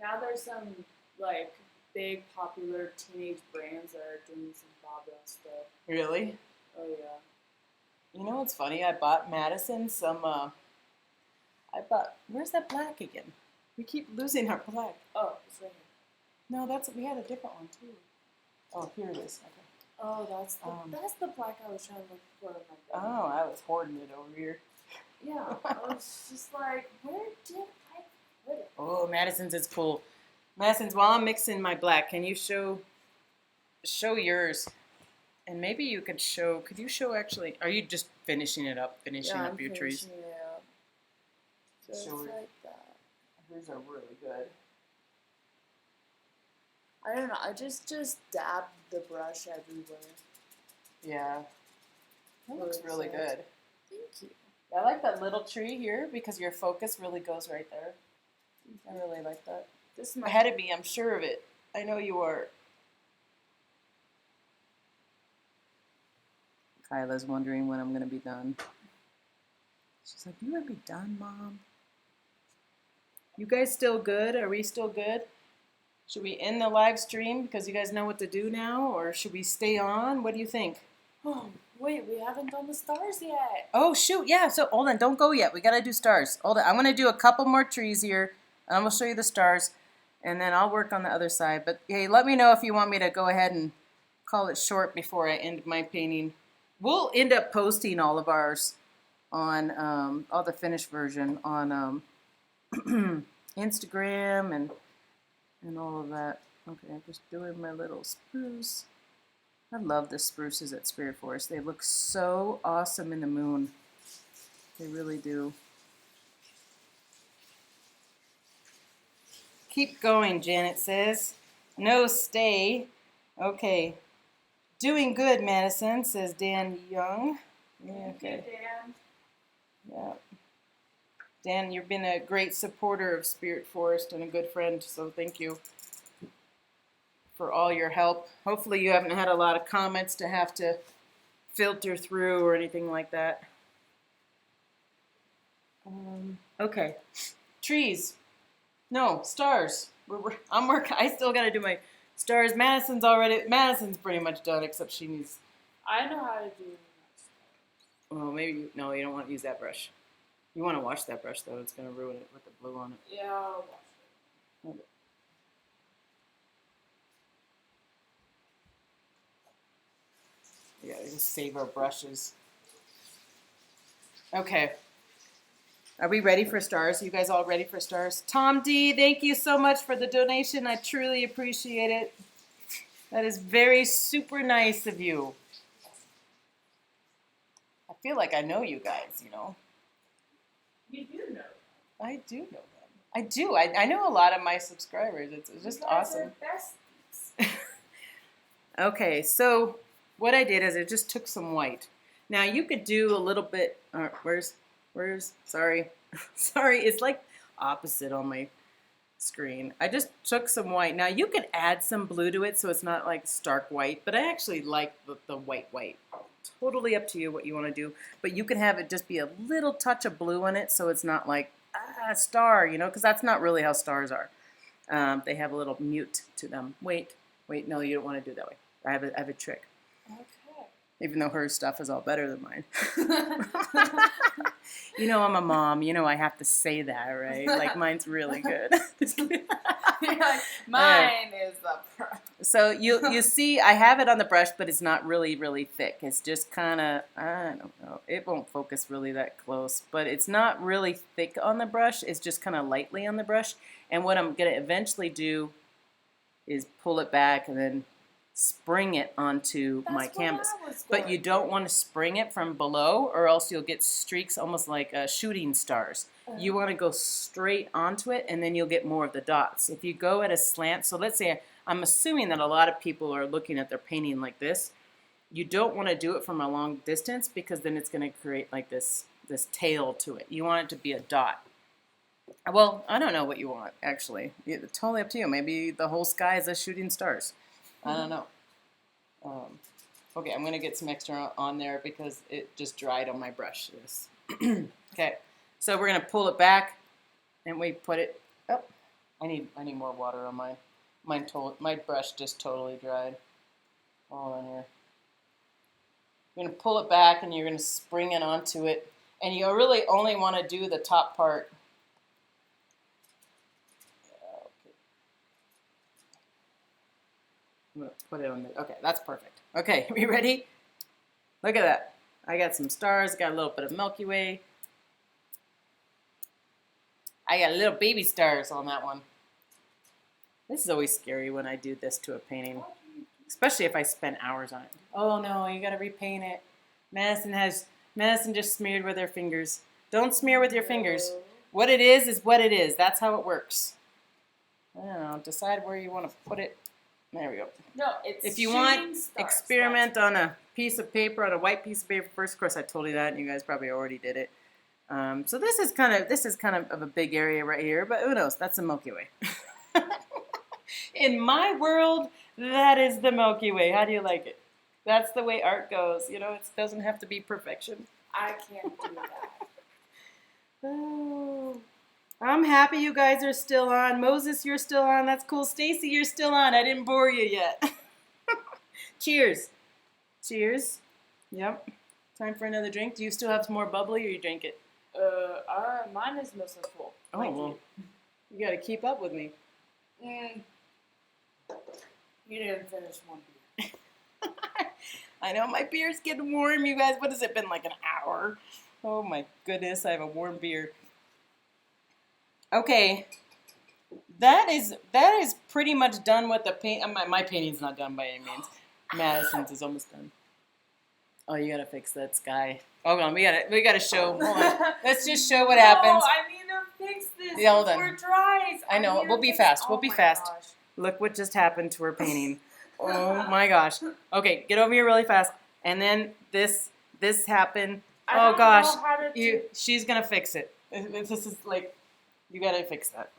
S2: Now there's some like big popular teenage brands that are doing some Bob Ross stuff.
S1: Really?
S2: Oh yeah.
S1: You know what's funny? I bought Madison some. Where's that black again? We keep losing our black.
S2: Oh, it's right here.
S1: No, we had a different one too. Oh, here it is. Okay.
S2: Oh, that's the black I was trying to look for.
S1: Oh, I was hoarding it over here.
S2: Yeah, I was just like, where did I put it?
S1: Oh, Madison's is cool. Madison's, while I'm mixing my black, can you show yours? And maybe you could you show actually, are you just finishing it up, finishing up your trees?
S2: Yeah. Just like that.
S1: Hers are really good.
S2: I don't know, I just dabbed the brush everywhere.
S1: Yeah. That looks really good.
S2: Thank you.
S1: I like that little tree here because your focus really goes right there. I really like that.
S2: This is
S1: Ahead of me, I'm sure of it. I know you are. Kyla's wondering when I'm going to be done. She's like, you want to be done, Mom? You guys still good? Are we still good? Should we end the live stream because you guys know what to do now? Or should we stay on? What do you think?
S2: Oh, wait, we haven't done the stars yet.
S1: Oh, shoot. Yeah, so hold on. Don't go yet. We got to do stars. Hold on. I'm going to do a couple more trees here. And I'm going to show you the stars. And then I'll work on the other side. But, hey, let me know if you want me to go ahead and call it short before I end my painting. We'll end up posting all of ours on, all the finished version on Instagram and all of that. Okay, I'm just doing my little spruce. I love the spruces at Spirit Forest. They look so awesome in the moon. They really do. Keep going, Janet says. No, stay. Okay. Doing good, Madison, says Dan Young. Yeah, okay.
S2: Thank you, Dan.
S1: Yeah. Dan, you've been a great supporter of Spirit Forest and a good friend, so thank you for all your help. Hopefully you haven't had a lot of comments to have to filter through or anything like that. Okay. Trees. No, stars. I'm working. I still got to do my stars. Madison's pretty much done, except she needs.
S2: I know how to do that.
S1: Well, maybe no. You don't want to use that brush. You want to wash that brush though. It's gonna ruin it with the blue on it.
S2: Yeah, I'll wash it.
S1: We gotta just save our brushes. Okay. Are we ready for stars? You guys all ready for stars? Tom D, thank you so much for the donation. I truly appreciate it. That is very super nice of you. I feel like I know you guys, you know.
S2: You do know.
S1: I do know them. I do. I know a lot of my subscribers. It's just awesome.
S2: Besties.
S1: Okay, so what I did is I just took some white. Now you could do a little bit. Where's? Sorry, sorry. It's like opposite on my screen. I just took some white. Now you could add some blue to it, so it's not like stark white. But I actually like the white. Totally up to you what you want to do. But you can have it just be a little touch of blue in it, so it's not like a star, you know, because that's not really how stars are. They have a little mute to them. Wait. No, you don't want to do it that way. I have a trick.
S2: Okay.
S1: Even though her stuff is all better than mine. You know, I'm a mom. You know, I have to say that, right? Like, mine's really good.
S2: Mine is the pro.
S1: So you see, I have it on the brush, but it's not really, really thick. It's just kind of, I don't know. It won't focus really that close, but it's not really thick on the brush. It's just kind of lightly on the brush. And what I'm going to eventually do is pull it back and then spring it onto my canvas. But you don't want to spring it from below, or else you'll get streaks almost like shooting stars. You want to go straight onto it, and then you'll get more of the dots. If you go at a slant, so let's say I'm assuming that a lot of people are looking at their painting like this. You don't want to do it from a long distance, because then it's going to create like this tail to it. You want it to be a dot. Well, I don't know what you want, actually. It's totally up to you. Maybe the whole sky is a shooting stars. I don't know. Okay, I'm going to get some extra on there because it just dried on my brush. Yes. Okay, so we're going to pull it back, and we put it up. I need more water on my brush just totally dried. All in here. You're going to pull it back, and you're going to spring it onto it. And you really only want to do the top part. I'm going to put it on there. Okay, that's perfect. Okay, we ready? Look at that. I got some stars. Got a little bit of Milky Way. I got little baby stars on that one. This is always scary when I do this to a painting, especially if I spend hours on it. Oh no, you got to repaint it. Madison just smeared with her fingers. Don't smear with your fingers. What it is what it is. That's how it works. I don't know. Decide where you want to put it. There we go.
S2: No, it's
S1: if you want, experiment on a piece of paper, on a white piece of paper first. Of course, I told you that, and you guys probably already did it. So this is kind of a big area right here, but who knows? That's the Milky Way. In my world, that is the Milky Way. How do you like it? That's the way art goes. You know, it doesn't have to be perfection.
S2: I can't do that.
S1: Oh. I'm happy you guys are still on. Moses, you're still on. That's cool. Stacy, you're still on. I didn't bore you yet. Cheers. Cheers. Yep. Time for another drink. Do you still have some more bubbly, or you drink it?
S2: Mine is mostly full.
S1: Oh, well, you got to keep up with me.
S2: You didn't finish one beer.
S1: I know, my beer's getting warm, you guys. What has it been, like an hour? Oh, my goodness, I have a warm beer. Okay, that is pretty much done with the paint. My painting's not done by any means. Madison's is almost done. Oh, you gotta fix that sky. Hold on, we gotta show. Hold on, let's just show what happens.
S2: No, I need to fix this
S1: Yeah, hold on.
S2: before it dries.
S1: I know. We'll be fast. We'll be fast.
S2: Gosh.
S1: Look what just happened to her painting. Oh my gosh. Okay, get over here really fast. And then this happened. Oh gosh. She's gonna fix it. This is like. You gotta fix that.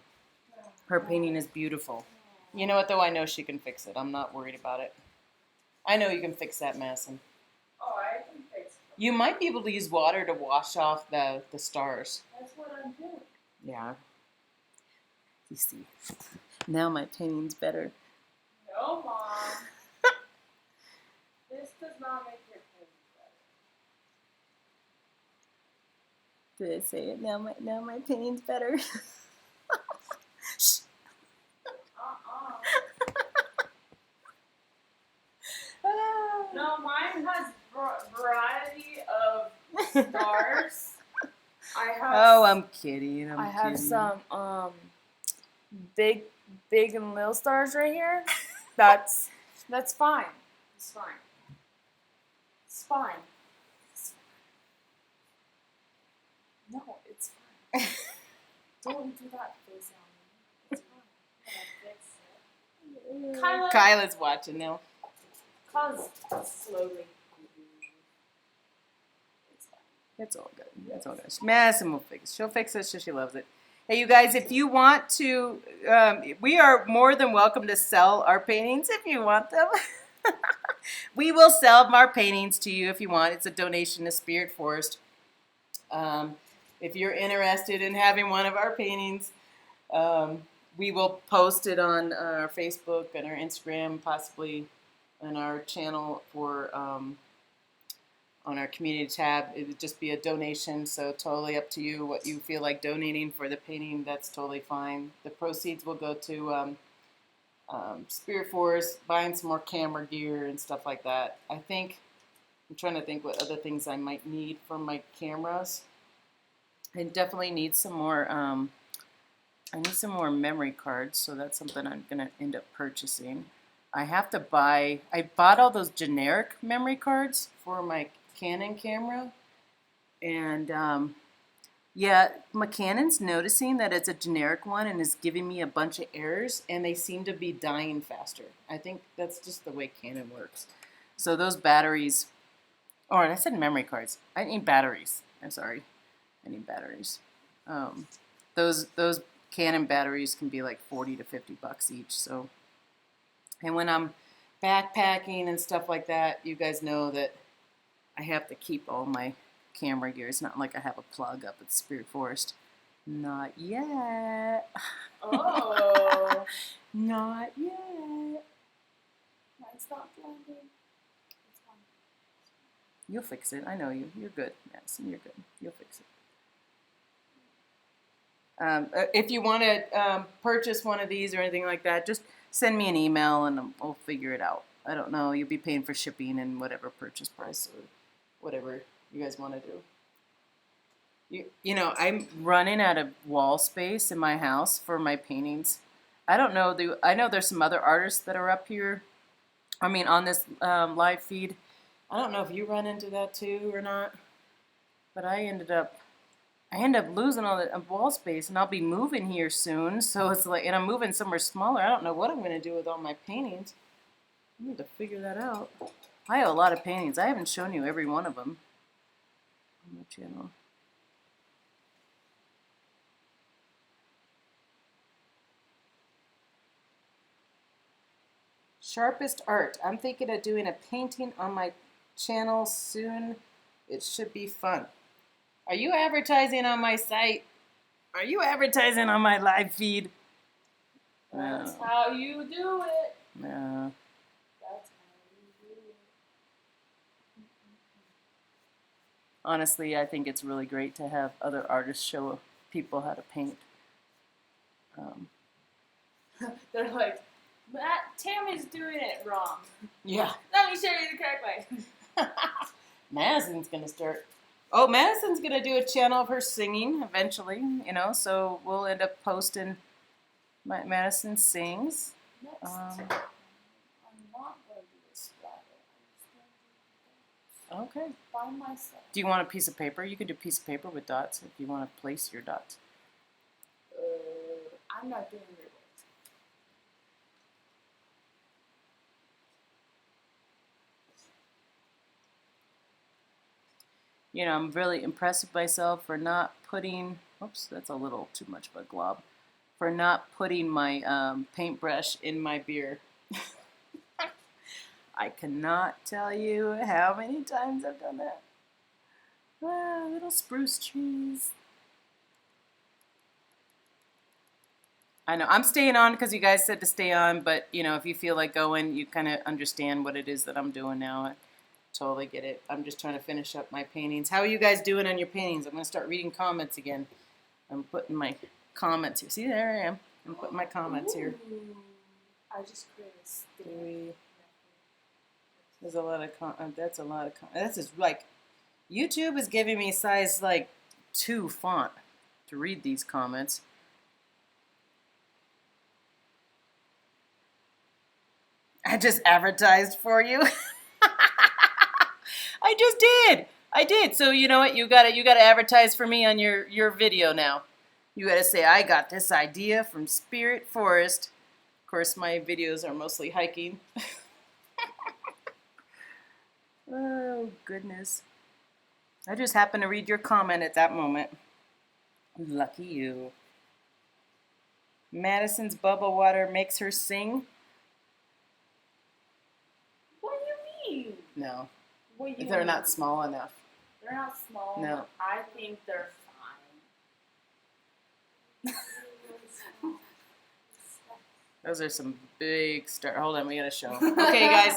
S1: Her painting is beautiful. You know what, though? I know she can fix it. I'm not worried about it. I know you can fix that, Madison.
S2: Oh, I can fix it.
S1: You might be able to use water to wash off the stars.
S2: That's what I'm doing.
S1: Yeah. You see, now my painting's better.
S2: No, Mom. This does not make your painting better.
S1: Did I say it? Now my painting's better.
S2: No, mine has variety of stars.
S1: I'm kidding.
S2: I have some big and little stars right here. That's fine. It's fine. It's fine. No, it's fine. Don't do that face on me. It's fine. I'm gonna fix it.
S1: Kyla's watching now.
S2: Kyla's slowly.
S1: It's all good. It's all good. Madison will fix it. She'll fix it. She loves it. Hey, you guys, if you want to, we are more than welcome to sell our paintings if you want them. We will sell our paintings to you if you want. It's a donation to Spirit Forest. If you're interested in having one of our paintings, we will post it on our Facebook and our Instagram, possibly on our channel for on our community tab. It would just be a donation, so totally up to you what you feel like donating for the painting. That's totally fine. The proceeds will go to Spirit Forest, buying some more camera gear and stuff like that. I'm trying to think what other things I might need for my cameras. I definitely need some more. I need some more memory cards, so that's something I'm gonna end up purchasing. I bought all those generic memory cards for my Canon camera, and yeah, my Canon's noticing that it's a generic one and is giving me a bunch of errors, and they seem to be dying faster. I think that's just the way Canon works. So those batteries, I said memory cards. I need batteries. I'm sorry, I need batteries. Those Canon batteries can be like $40 to $50 each. So, and when I'm backpacking and stuff like that, you guys know that I have to keep all my camera gear. It's not like I have a plug up at Spirit Forest. Not yet.
S2: Oh.
S1: Not yet.
S2: Mine's not blending. It's fine.
S1: You'll fix it. I know you. You're good, Madison. You're good. You'll fix it. If you want to purchase one of these or anything like that, just send me an email and we'll figure it out. I don't know. You'll be paying for shipping and whatever purchase price or whatever you guys want to do. You know, I'm running out of wall space in my house for my paintings. I don't know. I know there's some other artists that are up here. I mean, on this live feed. I don't know if you run into that too or not. But I end up losing all the wall space, and I'll be moving here soon. So it's like, and I'm moving somewhere smaller. I don't know what I'm going to do with all my paintings. I need to figure that out. I have a lot of paintings. I haven't shown you every one of them on my channel. Sharpest art. I'm thinking of doing a painting on my channel soon. It should be fun. Are you advertising on my site? Are you advertising on my live feed?
S2: That's how you do it.
S1: No.
S2: That's how you do it.
S1: Honestly, I think it's really great to have other artists show people how to paint.
S2: They're like, Tammy's doing it wrong.
S1: Yeah.
S2: Let me show you the correct way.
S1: Madison's going to start. Oh, Madison's going to do a channel of her singing eventually, you know, so we'll end up posting Madison Sings.
S2: Next I'm not going to do a splatter. I'm just going to do
S1: Okay.
S2: by myself.
S1: Do you want a piece of paper? You can do a piece of paper with dots if you want to place your dots.
S2: I'm not doing your work.
S1: You know, I'm really impressed with myself for not putting, oops, that's a little too much of a glob, for not putting my paintbrush in my beer. I cannot tell you how many times I've done that. Ah, little spruce trees. I know. I'm staying on because you guys said to stay on, but, you know, if you feel like going, you kind of understand what it is that I'm doing now. I totally get it. I'm just trying to finish up my paintings. How are you guys doing on your paintings? I'm going to start reading comments again. I'm putting my comments here. See, there I am. I'm putting my comments here.
S2: I just created
S1: There's a lot of that's a lot of this is like YouTube is giving me size like 2 font to read these comments. I just advertised for you. I just did. I did. So you know what? You gotta advertise for me on your video now. You gotta say I got this idea from Spirit Forest. Of course, my videos are mostly hiking. Oh goodness! I just happened to read your comment at that moment. Lucky you. Madison's bubble water makes her sing.
S2: What do you mean?
S1: No.
S2: What you
S1: They're
S2: mean?
S1: not small enough.
S2: They're not small.
S1: No.
S2: I think they're fine.
S1: Those are some big stars. Hold on, we gotta show 'em. Okay, guys.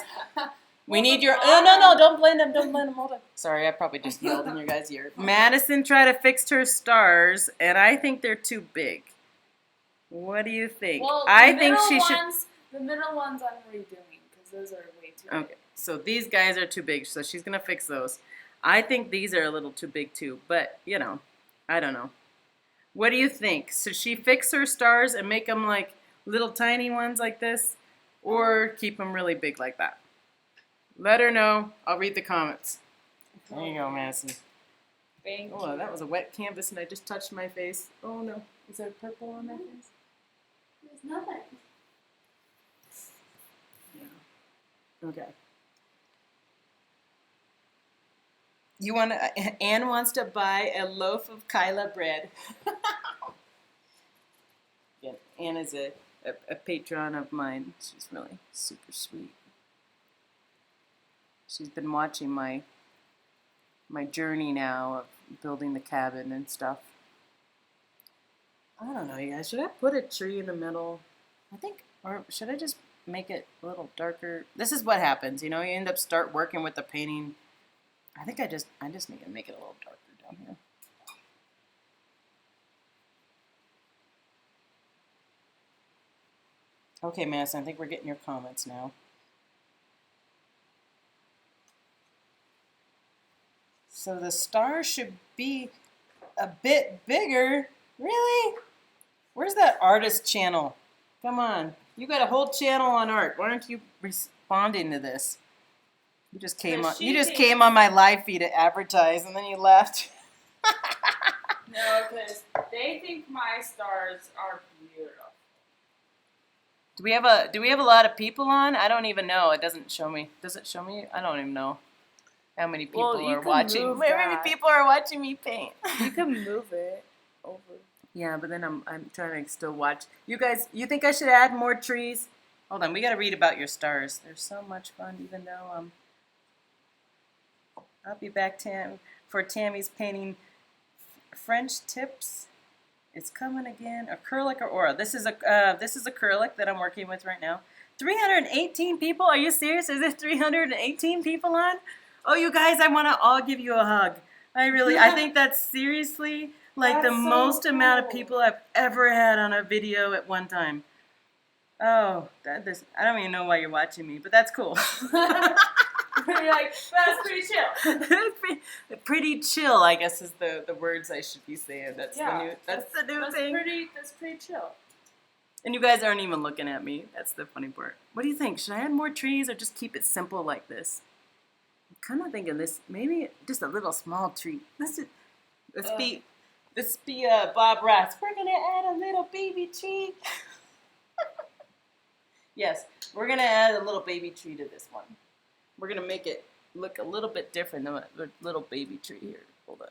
S1: We need your. No, don't blend them. Don't blend them. Hold on. Sorry, I probably just yelled in your guys' ear. Madison tried to fix her stars, and I think they're too big. What do you think?
S2: Well,
S1: I think she should.
S2: The middle ones I'm redoing because those are way too big.
S1: Okay, so these guys are too big, so she's gonna fix those. I think these are a little too big too, but you know, I don't know. What do you think? Should she fix her stars and make them like little tiny ones like this, or keep them really big like that? Let her know. I'll read the comments. There you go, Madison.
S2: Thank you.
S1: Oh, that was a wet canvas and I just touched my face. Oh no. Is there purple on my face?
S2: There's nothing.
S1: Yeah. Okay. You want to, Anne wants to buy a loaf of Kyla bread. Yeah, Anne is a patron of mine. She's really super sweet. She's been watching my journey now of building the cabin and stuff. I don't know, you guys. Should I put a tree in the middle? I think, or should I just make it a little darker? This is what happens, you know. You end up start working with the painting. I think I just need to make it a little darker down here. Okay, Madison, I think we're getting your comments now. So the star should be a bit bigger. Really? Where's that artist channel? Come on. You got a whole channel on art. Why aren't you responding to this? You just came on. You just came on my live feed to advertise, and then you left.
S2: No, because they think my stars are beautiful.
S1: Do we have a lot of people on? I don't even know. It doesn't show me. Does it show me? I don't even know how many people are watching. How many people are watching me paint?
S2: You can move it over.
S1: Yeah, but then I'm trying to still watch. You guys, you think I should add more trees? Hold on, we got to read about your stars. They're so much fun, even though I'll be back for Tammy's painting French tips. It's coming again. Acrylic or aura. This is acrylic that I'm working with right now. 318 people? Are you serious? Is there 318 people on? Oh, you guys, I want to all give you a hug. I think that's seriously like the most amount of people I've ever had on a video at one time. Oh, I don't even know why you're watching me, but that's cool.
S2: You're like, that's pretty chill.
S1: Pretty chill, I guess, is the words I should be saying. That's the new thing.
S2: That's pretty chill.
S1: And you guys aren't even looking at me. That's the funny part. What do you think? Should I add more trees or just keep it simple like this? I'm kind of thinking this, maybe just a little small tree. Let's be Bob Ross. We're gonna add a little baby tree. Yes, we're gonna add a little baby tree to this one. We're gonna make it look a little bit different than the little baby tree here. Hold on.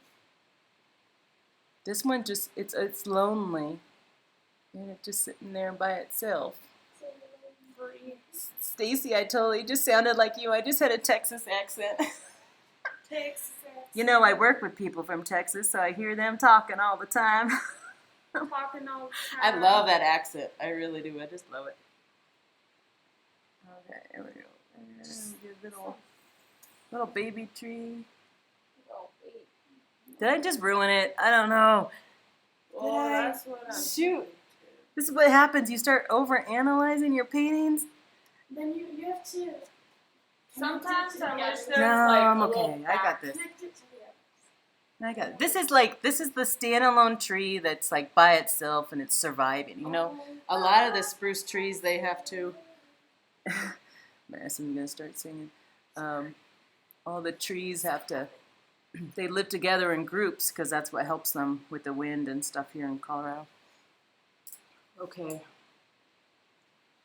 S1: This one just it's lonely, and it's just sitting there by itself. Stacy, I totally just sounded like you. I just had a Texas accent.
S2: Texas.
S1: You know, I work with people from Texas, so I hear them talking all the time.
S2: talking all the
S1: I
S2: time.
S1: love that accent. I really do. I just love it. Okay, here we go. And get a little baby tree.
S2: Oh, wait.
S1: Did I just ruin it? I don't know.
S2: Well, that's what I'm
S1: Shoot.
S2: thinking, too.
S1: This is what happens. You start over-analyzing your paintings.
S3: Then you have to
S2: Sometimes I wish there
S1: No,
S2: was like
S1: I'm
S2: a
S1: okay.
S2: little
S1: I got
S2: back.
S1: this.
S3: connect it to the others.
S1: I got it. This is the standalone tree that's like by itself and it's surviving. You know, a lot of the spruce trees they have to. I'm gonna start singing. All the trees have to. They live together in groups because that's what helps them with the wind and stuff here in Colorado. Okay.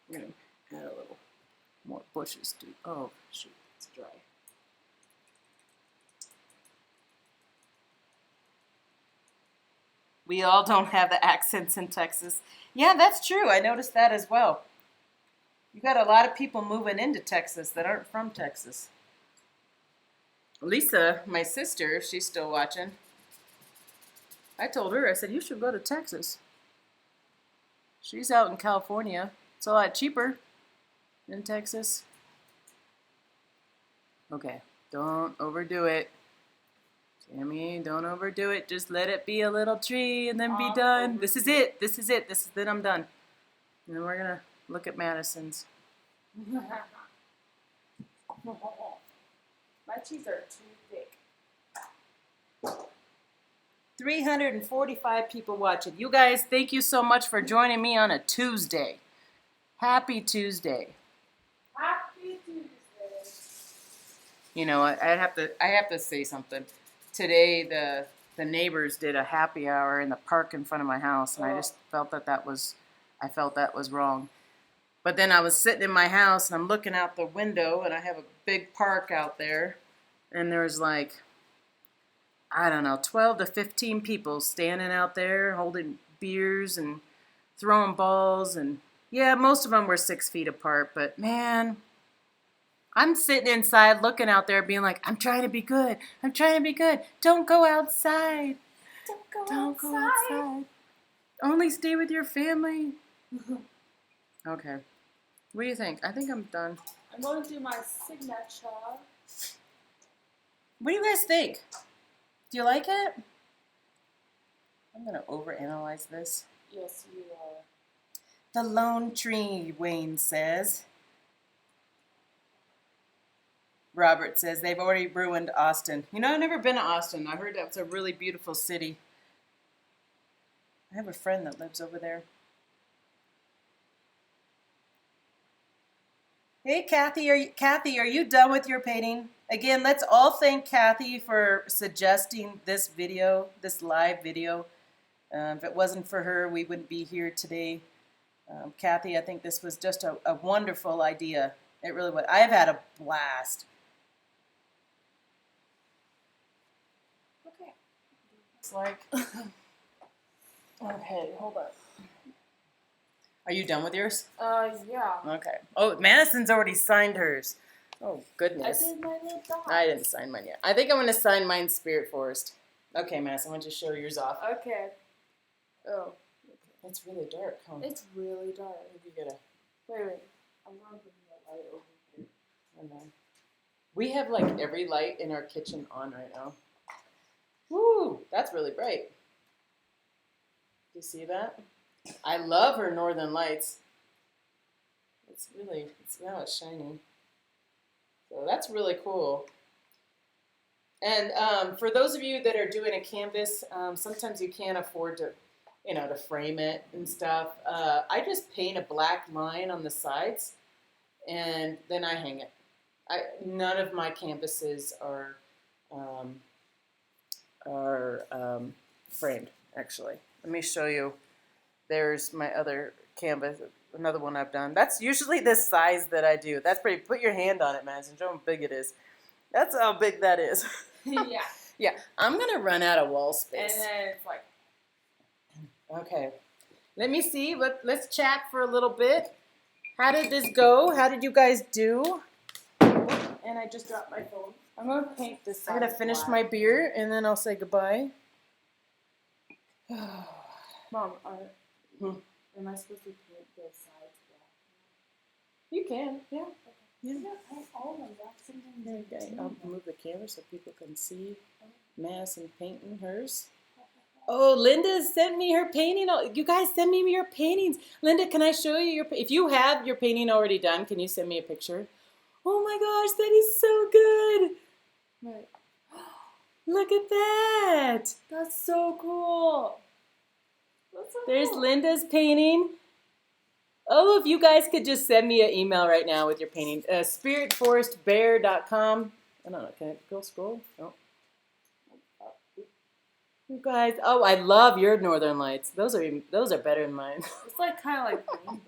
S1: I'm gonna add a little more bushes too. Oh shoot, it's dry. We all don't have the accents in Texas. Yeah, that's true. I noticed that as well. You got a lot of people moving into Texas that aren't from Texas. Lisa, my sister, she's still watching. I told her, I said, you should go to Texas. She's out in California. It's a lot cheaper than Texas. Okay, don't overdo it. Sammy, don't overdo it. Just let it be a little tree and then be done. This is it. This is it. Then I'm done. And then we're going to look at Madison's.
S2: My cheeks are too thick.
S1: 345 people watching. You guys, thank you so much for joining me on a Tuesday. Happy Tuesday.
S2: Happy Tuesday.
S1: You know, I have to say something. Today, the neighbors did a happy hour in the park in front of my house, and I just felt that was wrong. But then I was sitting in my house, and I'm looking out the window, and I have a big park out there, and there's like, I don't know, 12 to 15 people standing out there holding beers and throwing balls, and yeah, most of them were 6 feet apart, but man, I'm sitting inside looking out there being like, I'm trying to be good. I'm trying to be good. Don't go outside. Don't go outside. Only stay with your family. Okay. What do you think? I think I'm done.
S2: I'm going to do my signature.
S1: What do you guys think? Do you like it? I'm going to overanalyze this.
S2: Yes, you are.
S1: The lone tree, Wayne says. Robert says they've already ruined Austin. You know, I've never been to Austin. I heard that's a really beautiful city. I have a friend that lives over there. Hey, Kathy, are you done with your painting? Again, let's all thank Kathy for suggesting this video, this live video. If it wasn't for her, we wouldn't be here today. Kathy, I think this was just a wonderful idea. It really was. I've had a blast.
S2: Okay.
S1: It's like, okay, hold on. Are you done with yours?
S2: Yeah.
S1: Okay. Oh, Madison's already signed hers. Oh,
S2: I
S1: goodness.
S2: did my little dot.
S1: I didn't sign mine yet. I think I'm going to sign mine Spirit Forest. Okay, Madison, why don't you show yours off?
S2: Okay. Oh.
S1: It's really dark, huh?
S2: It's really dark.
S1: You gotta,
S2: Wait. I'm going to put the light over here.
S1: I know. We have like every light in our kitchen on right now. Woo, that's really bright. Do you see that? I love her Northern Lights. Now it's shining. So that's really cool. And for those of you that are doing a canvas, sometimes you can't afford to, to frame it and stuff. I just paint a black line on the sides, and then I hang it. None of my canvases are framed, actually. Let me show you. There's my other canvas, another one I've done. That's usually the size that I do. That's pretty. Put your hand on it, Madison. Show how big it is. That's how big that is.
S2: Yeah.
S1: Yeah, I'm gonna run out of wall space.
S2: And then it's like.
S1: Okay, let me see. Let's chat for a little bit. How did this go? How did you guys do?
S2: And I just dropped my phone. I'm going to paint this side.
S1: I'm gonna finish my beer and then I'll say goodbye.
S2: Mom,
S1: Hmm.
S2: am I supposed to paint the sides black?
S1: You can, yeah.
S3: You don't paint all of them black. Sometimes you
S1: Okay,
S3: do.
S1: I'll move the camera so people can see Mass and painting hers. Oh, Linda sent me her painting. You guys send me your paintings. Linda, can I show you if you have your painting already done, can you send me a picture? Oh my gosh, that is so good.
S2: Right.
S1: Look at that.
S2: That's so cool. That's so
S1: There's
S2: cool.
S1: Linda's painting. Oh, if you guys could just send me an email right now with your painting. Spiritforestbear.com. I don't know. Can I go scroll? No. You guys. Oh, I love your Northern Lights. Those are better than mine.
S2: It's like kind of like rainbow.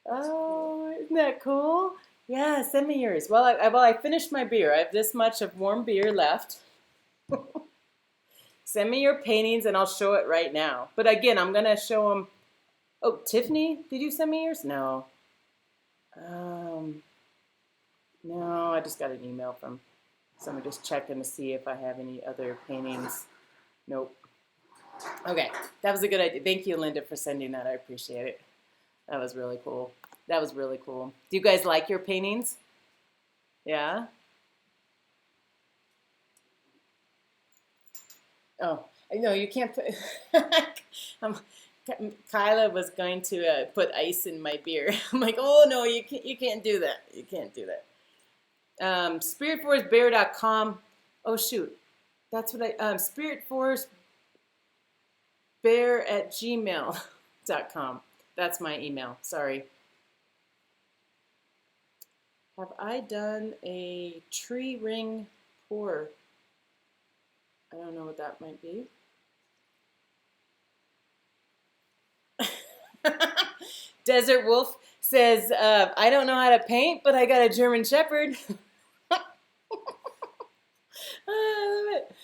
S1: Oh, isn't that cool? Yeah, send me yours. Well, I finished my beer. I have this much of warm beer left. Send me your paintings and I'll show it right now. But again, I'm gonna show them. Oh, Tiffany, did you send me yours? No. No, I just got an email from someone just checking to see if I have any other paintings. Nope. Okay, that was a good idea. Thank you, Linda, for sending that. I appreciate it. That was really cool. That was really cool. Do you guys like your paintings? Yeah? Oh, no, you can't put... Kyla was going to put ice in my beer. I'm like, oh, no, you can't do that. You can't do that. Spiritforestbear.com. Oh, shoot. That's what spiritforestbear@gmail.com. That's my email. Sorry. Have I done a tree ring pour? I don't know what that might be. Desert Wolf says, I don't know how to paint, but I got a German Shepherd. I love it.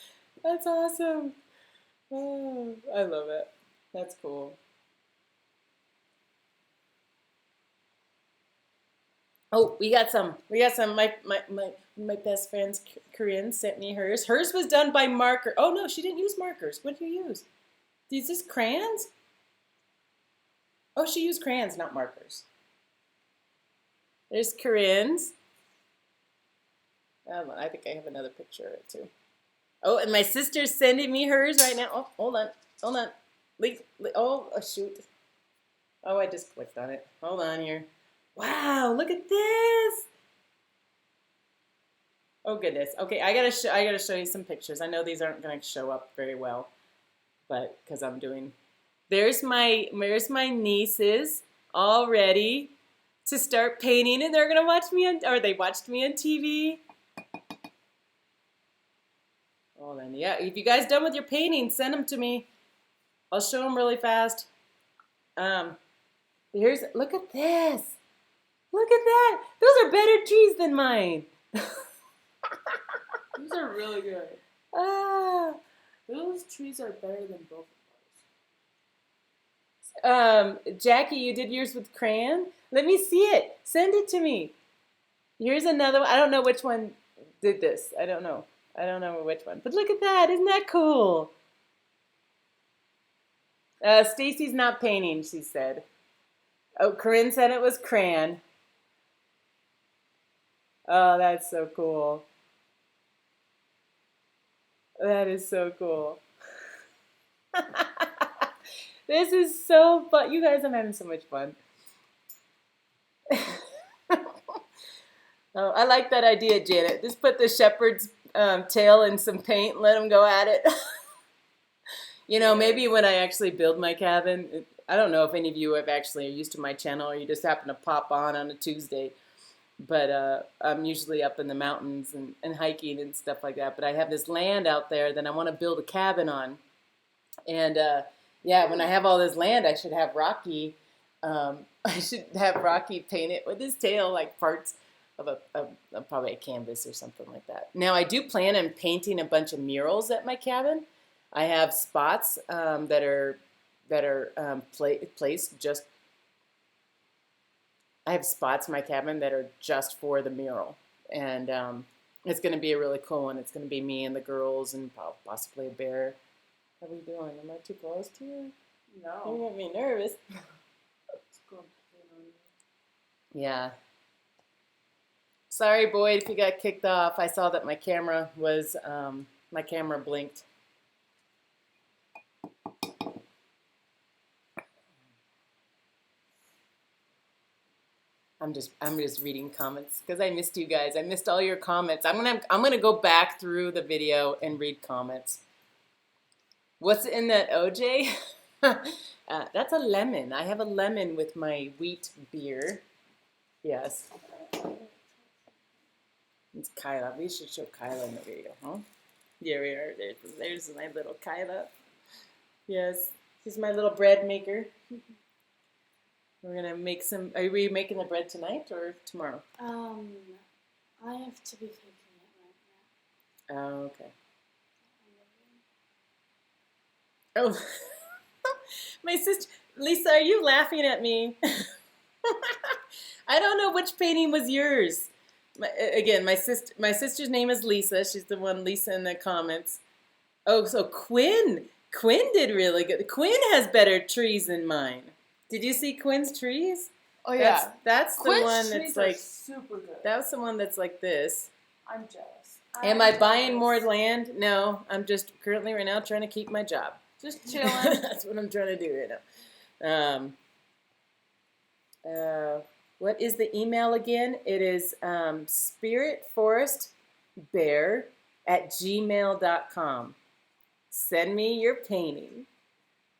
S1: That's awesome. Oh, I love it. That's cool. Oh, we got some. My best friend's Corinne sent me hers. Hers was done by marker. Oh no, she didn't use markers. What did you use? Is this crayons? Oh, she used crayons, not markers. There's Corinne's. I think I have another picture of it too. Oh, and my sister's sending me hers right now. Oh, hold on. Oh, shoot. Oh, I just clicked on it. Hold on here. Wow, look at this. Oh goodness. Okay, I gotta show you some pictures. I know these aren't gonna show up very well, but because I'm doing. There's my nieces all ready to start painting, and they're gonna watch me they watched me on TV. Oh, then yeah. If you guys done with your painting, send them to me. I'll show them really fast. Look at this. Look at that. Those are better trees than mine.
S2: These are really good.
S1: Ah.
S2: Those trees are better than both of
S1: Jackie, you did yours with crayon? Let me see it. Send it to me. Here's another one. I don't know which one did this. I don't know which one. But look at that. Isn't that cool? Stacy's not painting, she said. Oh, Corinne said it was crayon. Oh, that's so cool. That is so cool. This is so fun. You guys, I'm having so much fun. Oh, I like that idea, Janet. Just put the shepherd's tail in some paint and let him go at it. You know, maybe when I actually build my cabin, I don't know if any of you have actually are used to my channel or you just happen to pop on a Tuesday. But I'm usually up in the mountains and hiking and stuff like that. But I have this land out there that I want to build a cabin on. And yeah, when I have all this land, I should have Rocky. I should have Rocky paint it with his tail, like parts of probably a canvas or something like that. Now I do plan on painting a bunch of murals at my cabin. I have spots that are placed just. I have spots in my cabin that are just for the mural, and it's going to be a really cool one. It's going to be me and the girls and possibly a bear. How are we doing? Am I too close to you? You
S3: No.
S1: make me nervous.
S3: It's going to pain on you.
S1: Yeah. Sorry, Boyd, if you got kicked off. I saw that my camera was, my camera blinked. I'm just reading comments because I missed you guys. I missed all your comments. I'm gonna go back through the video and read comments. What's in that OJ? That's a lemon. I have a lemon with my wheat beer. Yes. It's Kyla. We should show Kyla in the video, huh? Here we are. There's my little Kyla. Yes. She's my little bread maker. We're gonna make some. Are we making the bread tonight or tomorrow?
S3: I have to be taking it right now.
S1: Oh, okay. Oh, my sister Lisa, are you laughing at me? I don't know which painting was yours. Again, my sister's name is Lisa. She's the one Lisa in the comments. Oh, so Quinn did really good. Quinn has better trees than mine. Did you see Quinn's trees?
S2: Oh yeah.
S1: That's the
S2: Quinn's
S1: one
S2: trees
S1: that's
S2: are
S1: like.
S2: super good.
S1: That was the one that's like this.
S2: I'm jealous.
S1: Am I buying more land? No, I'm just currently right now trying to keep my job.
S2: Just chilling.
S1: That's what I'm trying to do right now. What is the email again? It is spiritforestbear@gmail.com. Send me your painting.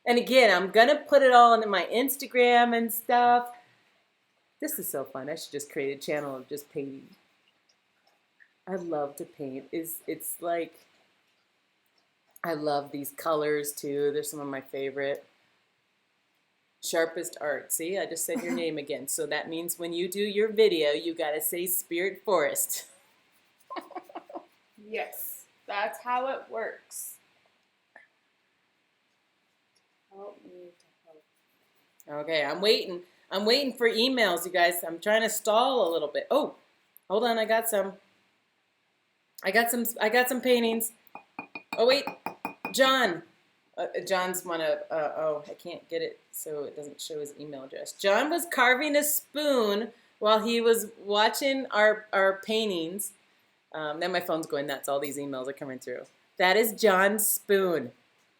S1: And again, I'm going to put it all into my Instagram and stuff. This is so fun. I should just create a channel of just painting. I love to paint. It's like, I love these colors too. They're some of my favorite. Sharpest Art. See, I just said your name again. So that means when you do your video, you got to say Spirit Forest.
S2: Yes, that's how it works.
S3: Help me to help.
S1: Okay, I'm waiting. I'm waiting for emails, you guys. I'm trying to stall a little bit. Oh, hold on. I got some paintings. Oh, wait. John. John's one of, oh, I can't get it so it doesn't show his email address. John was carving a spoon while he was watching our paintings. Then my phone's going nuts. All these emails are coming through. That is John's spoon.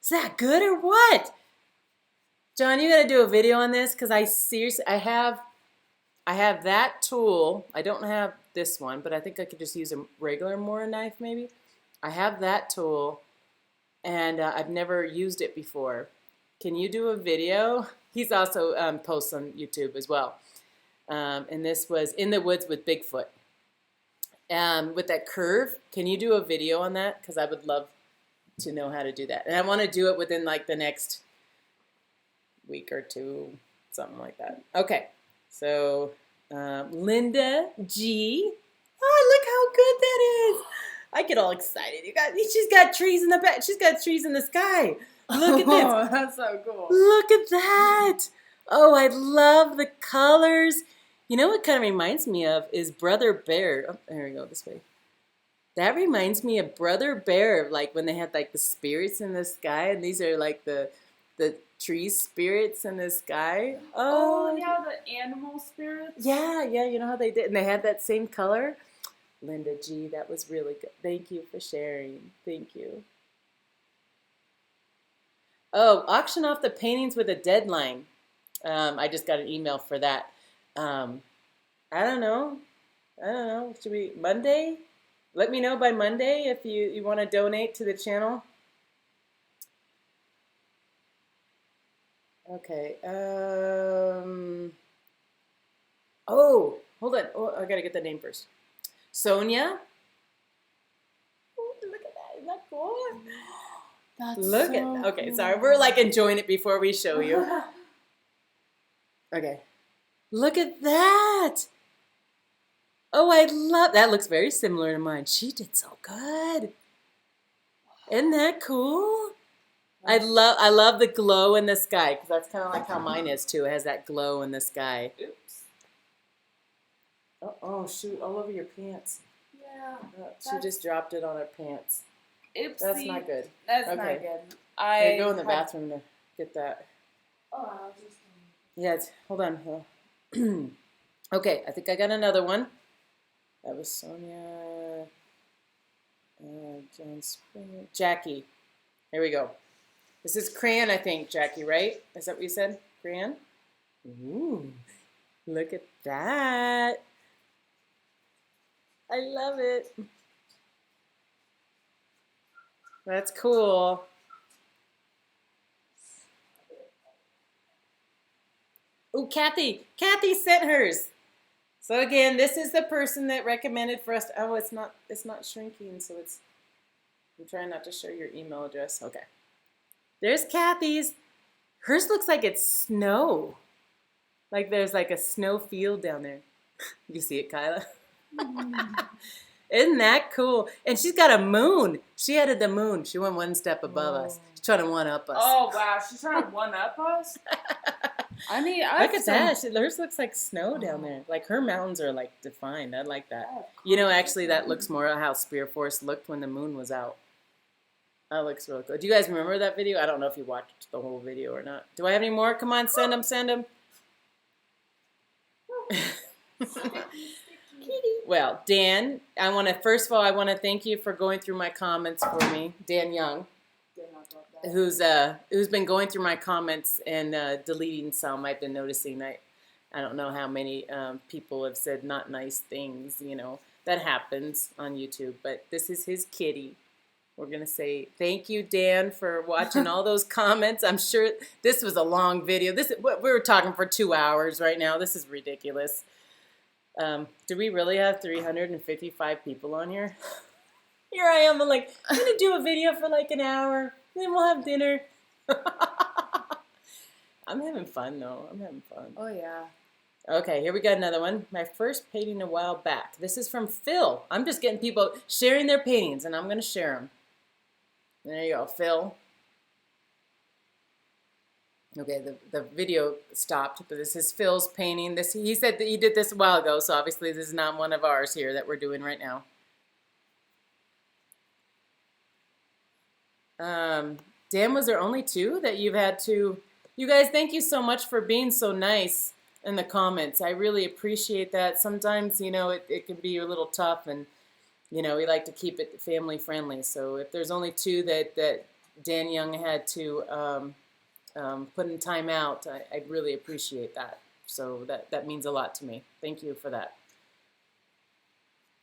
S1: Is that good or what? John, you got to do a video on this because I have that tool. I don't have this one, but I think I could just use a regular Mora knife maybe. I have that tool. And I've never used it before. Can you do a video? He's also posts on YouTube as well. And this was In the Woods with Bigfoot. With that curve, can you do a video on that? Because I would love to know how to do that. And I want to do it within like the next week or two, something like that. Okay, so Linda G. Oh, look how good that is. I get all excited. She's got trees in the back. She's got trees in the sky. Look at this.
S2: Oh, that's so cool.
S1: Look at that. Oh, I love the colors. You know what kind of reminds me of is Brother Bear. Oh, there we go, this way. That reminds me of Brother Bear, like when they had like the spirits in the sky, and these are like the tree spirits in the sky.
S2: Oh, yeah, the animal spirits.
S1: Yeah, you know how they did, and they had that same color. Linda G, that was really good. Thank you for sharing. Thank you. Oh, auction off the paintings with a deadline. I just got an email for that. I don't know. Should we Monday? Let me know by Monday if you want to donate to the channel. Okay. Oh, hold on. Oh, I gotta get the name first. Sonia. Oh, look at that. Isn't that cool?
S3: That's
S1: Look
S3: so
S1: at. Okay,
S3: cool.
S1: sorry. We're like enjoying it before we show you. Okay. Look at that. Oh, I love that. Looks very similar to mine. She did so good. Isn't that cool? I love the glow in the sky because that's kind of like how mine is too. It has that glow in the sky.
S2: Oops.
S1: Oh shoot! All over your pants.
S2: Yeah.
S1: She just dropped it on her pants.
S2: Oopsie.
S1: That's not good.
S2: That's
S1: Okay.
S2: not good.
S1: Here, go in the bathroom to get that.
S3: Oh, I was just.
S1: Yeah, hold on. Okay, I think I got another one. That was Sonia, John Springer, Jackie. Here we go. This is crayon, I think, Jackie, right? Is that what you said? Crayon? Ooh, look at that. I love it. That's cool. Oh, Kathy sent hers. So again, this is the person that recommended for us. Oh, it's not shrinking, so it's. I'm trying not to show your email address. Okay. There's Kathy's. Hers looks like it's snow. Like there's like a snow field down there. You see it, Kyla? Isn't that cool? And she's got a moon. She added the moon. She went one step above us. She's trying to one-up us.
S2: Oh, wow. She's trying to one-up us? I mean,
S1: look at that. Hers looks like snow down there. Like her mountains are like defined. I like that. You know, actually, that looks more how Spear Force looked when the moon was out. That looks really cool. Do you guys remember that video? I don't know if you watched the whole video or not. Do I have any more? Come on, send them, send them. Well, Dan, first of all, I want to thank you for going through my comments for me. Dan Young, who's been going through my comments and deleting some. I've been noticing. I don't know how many people have said not nice things. You know, that happens on YouTube. But this is his kitty. We're going to say thank you, Dan, for watching all those comments. I'm sure this was a long video. We were talking for 2 hours right now. This is ridiculous. Do we really have 355 people on here? Here I am. I'm like, I'm going to do a video for like an hour. Then we'll have dinner. I'm having fun, though. I'm having fun.
S2: Oh, yeah.
S1: Okay, here we got another one. My first painting a while back. This is from Phil. I'm just getting people sharing their paintings, and I'm going to share them. There you go, Phil. Okay, the video stopped, but this is Phil's painting. He said that he did this a while ago, so obviously this is not one of ours here that we're doing right now. Dan, was there only 2 that you've had to? You guys, thank you so much for being so nice in the comments. I really appreciate that. Sometimes, you know, it can be a little tough, and you know, we like to keep it family friendly. So if there's only 2 that Dan Young had to put in time out, I'd really appreciate that. So that means a lot to me. Thank you for that.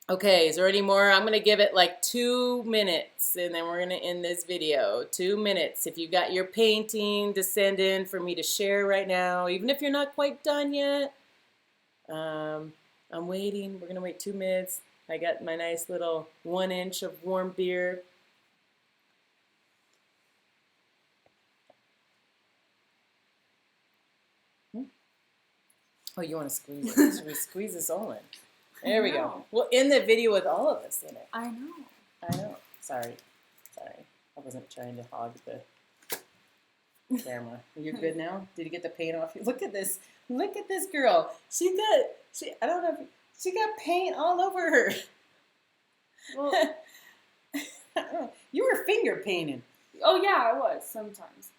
S1: Okay, is there any more? I'm going to give it like 2 minutes, and then we're going to end this video. 2 minutes. If you got your painting to send in for me to share right now, even if you're not quite done yet, I'm waiting. We're going to wait 2 minutes. I got my nice little 1 inch of warm beer. Oh, you want to squeeze it? Should we squeeze this all in? There we go. We'll end the video with all of us in it.
S2: I know.
S1: I know. Sorry. I wasn't trying to hog the camera. Are you good now? Did you get the paint off? Look at this. Look at this girl. I don't know. She got paint all over her.
S2: Well,
S1: you were finger painting.
S2: oh yeah, I was sometimes.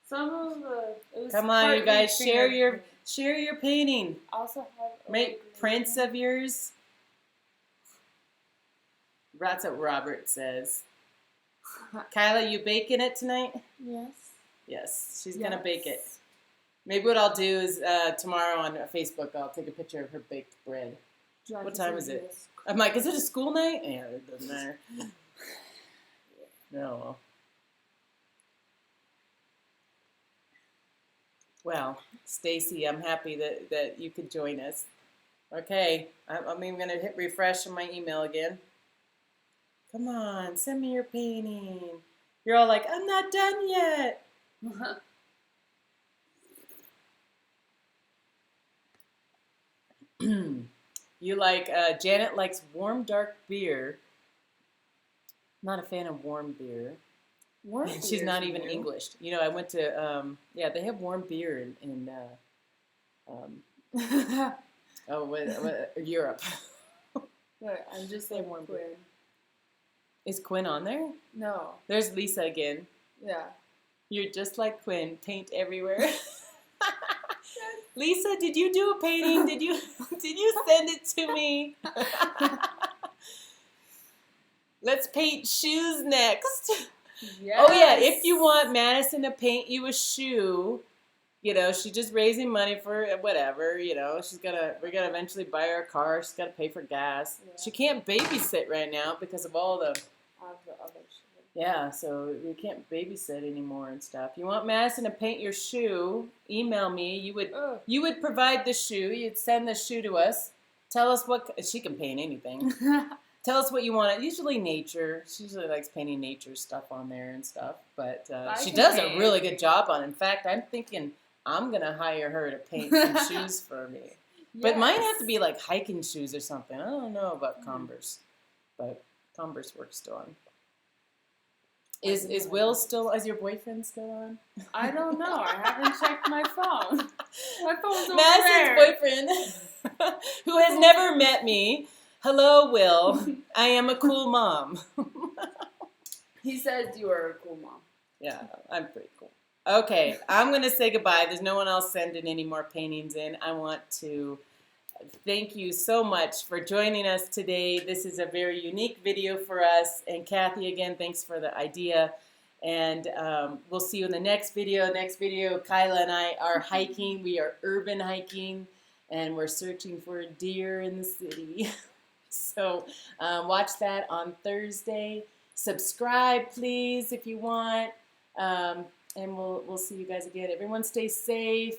S2: Some of it was
S1: Come on, you guys, share
S2: finger
S1: your painting.
S2: I also have
S1: Make prints of yours. That's what Robert says. Kyla, you baking it tonight?
S3: Yes.
S1: Yes, she's gonna bake it. Maybe what I'll do is tomorrow on Facebook, I'll take a picture of her baked bread. What time is it? I'm like, is it a school night? Yeah, it doesn't matter. No. Well, Stacy, I'm happy that you could join us. Okay, I'm even going to hit refresh on my email again. Come on, send me your painting. You're all like, I'm not done yet. You like, Janet likes warm dark beer. Not a fan of warm beer.
S2: Warm
S1: She's not even English. You know, I went to, yeah, they have warm beer in Europe.
S2: I'm just saying warm beer.
S1: Is Quinn on there?
S2: No.
S1: There's Lisa again.
S2: Yeah.
S1: You're just like Quinn, paint everywhere. Lisa, did you do a painting? Did you send it to me? Let's paint shoes next.
S2: Yes.
S1: Oh yeah, if you want Madison to paint you a shoe, she's just raising money for whatever, we're gonna eventually buy her a car, she's gotta pay for gas.
S2: Yeah.
S1: She can't babysit right now because of all the
S2: other shit.
S1: yeah, so you can't babysit anymore and stuff. You want Madison to paint your shoe, email me. You would provide the shoe, you'd send the shoe to us. Tell us she can paint anything. Tell us what you want. Usually nature. She usually likes painting nature stuff on there and stuff. But she does a really good job on it. In fact, I'm thinking I'm going to hire her to paint some shoes for me. Yes. But mine have to be like hiking shoes or something. I don't know about Converse. But Converse works still on. Is Will still, is your boyfriend still on?
S2: I don't know. I haven't checked my phone. My phone's over
S1: Madison's boyfriend, who has never met me. Hello, Will. I am a cool mom.
S2: He says you are a cool mom.
S1: Yeah, I'm pretty cool. Okay, I'm going to say goodbye. There's no one else sending any more paintings in. I want to thank you so much for joining us today. This is a very unique video for us. And Kathy, again, thanks for the idea. And we'll see you in the next video. Next video, Kyla and I are hiking. We are urban hiking. And we're searching for a deer in the city. So watch that on Thursday. Subscribe, please, if you want. And we'll see you guys again. Everyone stay safe.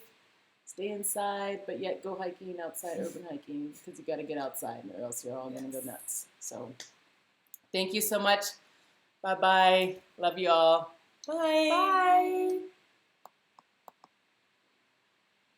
S1: Stay inside, but yet go hiking outside, urban hiking, because you got to get outside or else you're all going to go nuts. So thank you so much. Bye-bye. Love you all. Bye.
S2: Bye.